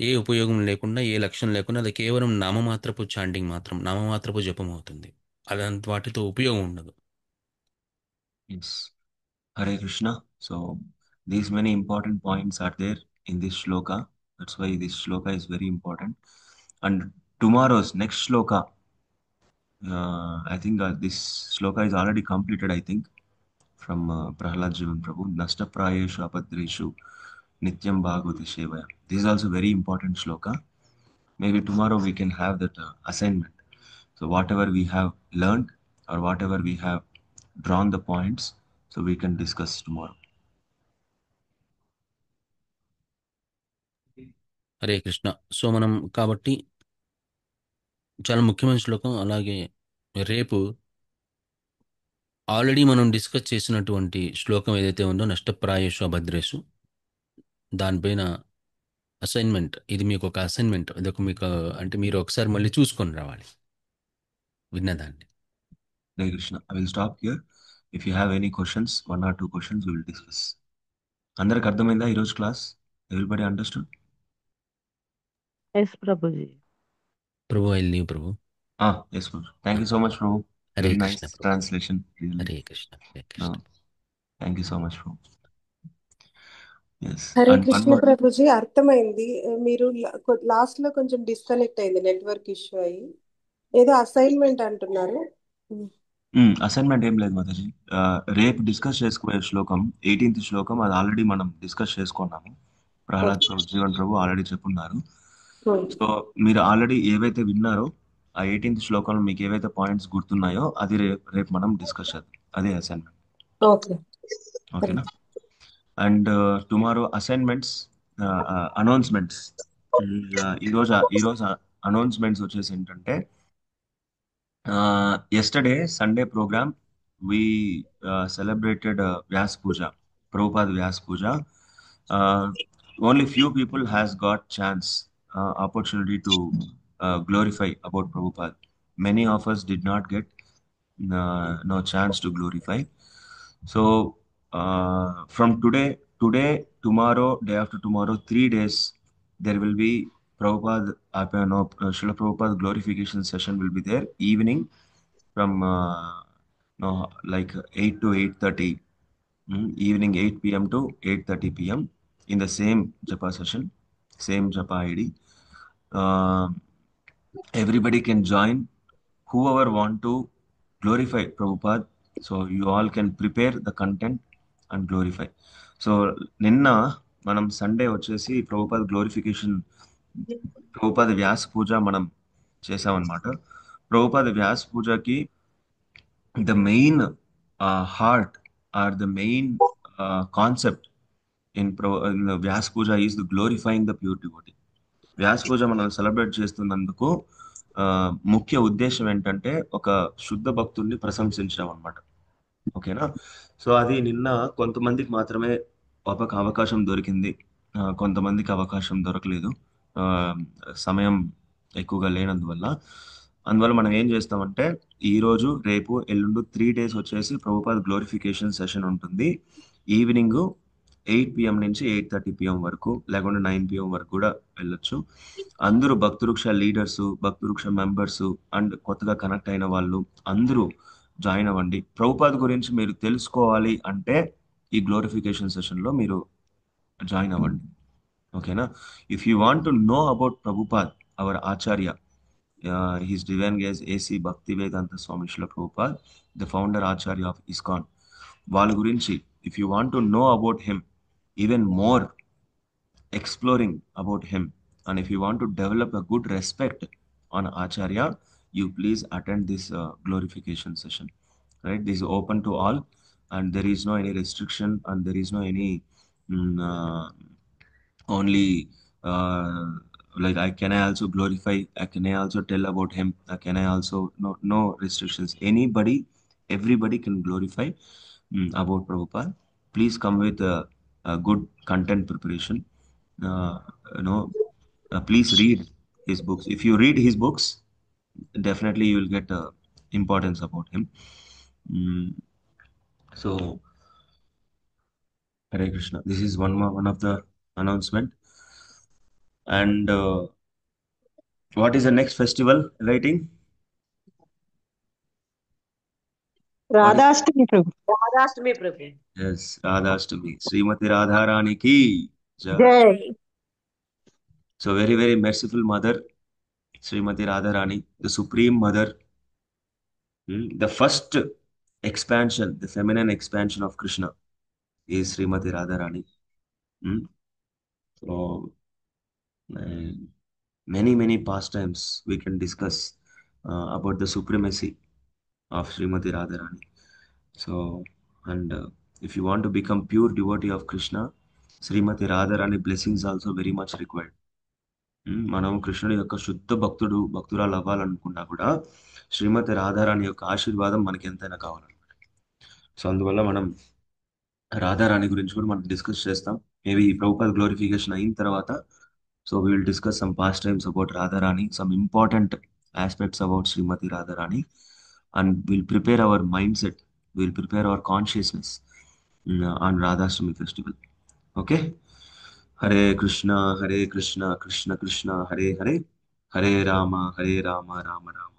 Speaker 2: ఏ ఉపయోగం లేకుండా, ఏ లక్ష్యం లేకుండా అది కేవలం నామమాత్రపు చాంటింగ్ మాత్రం, నామమాత్రపు జపం అవుతుంది. అలాంటి వాటితో ఉపయోగం ఉండదు.
Speaker 1: Yes. Hare Krishna. So these many important points are there in this shloka. That's why this shloka is very important. And tomorrow's next shloka, I think this shloka is already completed, I think, from Prahlad Jivan Prabhu. Nasta prayeshu apadreshu nityam bhagavati sevaya. This is also very important shloka. Maybe tomorrow we can have that assignment. So whatever we have learned or whatever we have drawn the points, so we can discuss tomorrow.
Speaker 2: Hare Krishna. So మనం కాబట్టి చాలా ముఖ్యమైన శ్లోకం. అలాగే రేపు already మనం discuss చేసినటువంటి శ్లోకం ఏదైతే ఉందో నష్టప్రాయేషు అభద్రేషు, దానిపైన అసైన్మెంట్, ఇది మీకు ఒక అసైన్మెంట్, ఇది ఒక మీకు, అంటే మీరు ఒకసారి మళ్ళీ చూసుకొని రావాలి విన్నదాన్ని.
Speaker 1: Hare Krishna. I will stop here. If you have any questions, one or two questions, we will discuss. అందరికి అర్థమైందా ఈరోజు క్లాస్? Everybody understood?
Speaker 6: ఎస్ ప్రభుజీ.
Speaker 2: ప్రభు ఐ లీవ్ ప్రభు.
Speaker 1: Yes, Prabhu. Thank you so much, Prabhu.
Speaker 2: Hare
Speaker 1: Very
Speaker 2: Krishna
Speaker 1: nice
Speaker 2: ప్రభు.
Speaker 1: translation. Really.
Speaker 2: Hare Krishna, Hare Krishna.
Speaker 1: Thank you so much, Prabhu. Yes.
Speaker 7: Hare
Speaker 1: And one
Speaker 7: Krishna
Speaker 1: more.
Speaker 7: ప్రభుజీ, అర్థమైంది. మీరు లాస్ట్ లో కొంచెం డిస్కనెక్ట్ అయింది, నెట్వర్క్ ఇష్యూ అయ్యి. ఏదో అసైన్మెంట్ అంటున్నారు.
Speaker 1: అసైన్మెంట్ ఏం లేదు మాతాజీ. రేపు డిస్కస్ చేసుకునే శ్లోకం 18th శ్లోకం, అది ఆల్రెడీ మనం డిస్కస్ చేసుకున్నాము. ప్రహ్లాద్ ప్రభు, జీవన్ ప్రభు ఆల్రెడీ చెప్పున్నారు. సో మీరు ఆల్రెడీ ఏవైతే విన్నారో ఆ 18th శ్లోకంలో మీకు ఏవైతే పాయింట్స్ గుర్తున్నాయో అది రేపు మనం డిస్కస్ చేద్దాం. అదే అసైన్మెంట్.
Speaker 7: ఓకే.
Speaker 1: ఓకేనా? And tomorrow assignments, announcements. ఈరోజు అనౌన్స్మెంట్స్ వచ్చేసి ఏంటంటే, yesterday Sunday program we celebrated Vyas Puja, Prabhupada Vyas Puja. Only few people has got chance, opportunity to glorify about Prabhupada. Many of us did not get no chance to glorify. So from today, tomorrow, day after tomorrow, 3 days, there will be Prabhupada, Srila Prabhupada glorification session will be there, evening from no, like 8 to 8:30, evening 8 p.m. to 8:30 p.m. in the same Japa session, same Japa ID. Everybody can join, whoever want to glorify Prabhupada. So you all can prepare the content and glorify. So నిన్న మనం Sunday వచ్చేసి Prabhupada glorification, Prabhupada వ్యాస పూజ మనం చేసామన్నమాట. ప్రభుపాద వ్యాస పూజకి the main heart or the main concept in the Vyas Puja is the glorifying the pure devotee. వ్యాస పూజ మనం celebrate చేస్తున్నందుకు ముఖ్య ఉద్దేశం ఏంటంటే ఒక శుద్ధ భక్తుల్ని ప్రశంసించడం అన్నమాట. ఓకేనా? సో అది నిన్న కొంతమందికి మాత్రమే అవకాశం దొరికింది, కొంతమందికి అవకాశం దొరకలేదు, సమయం ఎక్కువగా లేనందువల్ల. అందువల్ల మనం ఏం చేస్తామంటే, ఈరోజు రేపు ఎల్లుండు 3 days వచ్చేసి ప్రభుపాద గ్లోరిఫికేషన్ సెషన్ ఉంటుంది. Evening 8 p.m. నుంచి 8:30 p.m. వరకు, లేకుంటే 9 p.m. వరకు కూడా వెళ్ళొచ్చు. అందరూ భక్తవృక్ష లీడర్స్, భక్తవృక్ష మెంబర్స్ అండ్ కొత్తగా కనెక్ట్ అయిన వాళ్ళు అందరూ జాయిన్ అవ్వండి. ప్రభుపాద గురించి మీరు తెలుసుకోవాలి అంటే ఈ గ్లోరిఫికేషన్ సెషన్లో మీరు జాయిన్ అవ్వండి. ఓకేనా? If you want to know about Prabhupad, our acharya, his divine grace AC Bhaktivedanta Swami Srila Prabhupada, the founder Acharya of ISKCON. వాళ్ళ గురించి, if you want to know about him, even more exploring about him, and if you want to develop a good respect on Acharya, you please attend this glorification session. Right? This is open to all, and there is no any restriction, and there is no any only like can I also glorify, can I also tell about him, can I also, no restrictions. Anybody, everybody can glorify about Prabhupada. Please come with a good content preparation. You know, please read his books. If you read his books, definitely you will get importance about him. So Hare Krishna, this is one of the announcement. And what is the next festival writing?
Speaker 8: Radhashtami Prabhu.
Speaker 5: Radhashtami Prabhu.
Speaker 1: Yes, Radhashtami. Srimati Radharani ki jai.
Speaker 8: జై.
Speaker 1: So very, very merciful mother, Srimati Radharani, the supreme mother, the first expansion, the feminine expansion of Krishna is Srimati Radharani. So many pastimes we can discuss about the supremacy of Srimati Radharani. So, and if you want to become pure devotee of Krishna, Srimati Radharani blessings also very much required. మనం కృష్ణుడి యొక్క శుద్ధ భక్తురాలు అవ్వాలనుకున్నా కూడా శ్రీమతి రాధారాణి యొక్క ఆశీర్వాదం మనకి ఎంతైనా కావాలన్నమాట. సో అందువల్ల మనం రాధారాణి గురించి కూడా మనం డిస్కస్ చేస్తాం. మేబీ ప్రభుపాద గ్లోరిఫికేషన్ అయిన తర్వాత, so we will discuss some pastimes about Radharani, some important aspects about Shrimati Radharani, and we'll prepare our mindset, we'll prepare our consciousness on Radhashtami festival. Okay? Hare Krishna, Krishna Krishna, Hare Hare, Hare Rama, Rama Rama.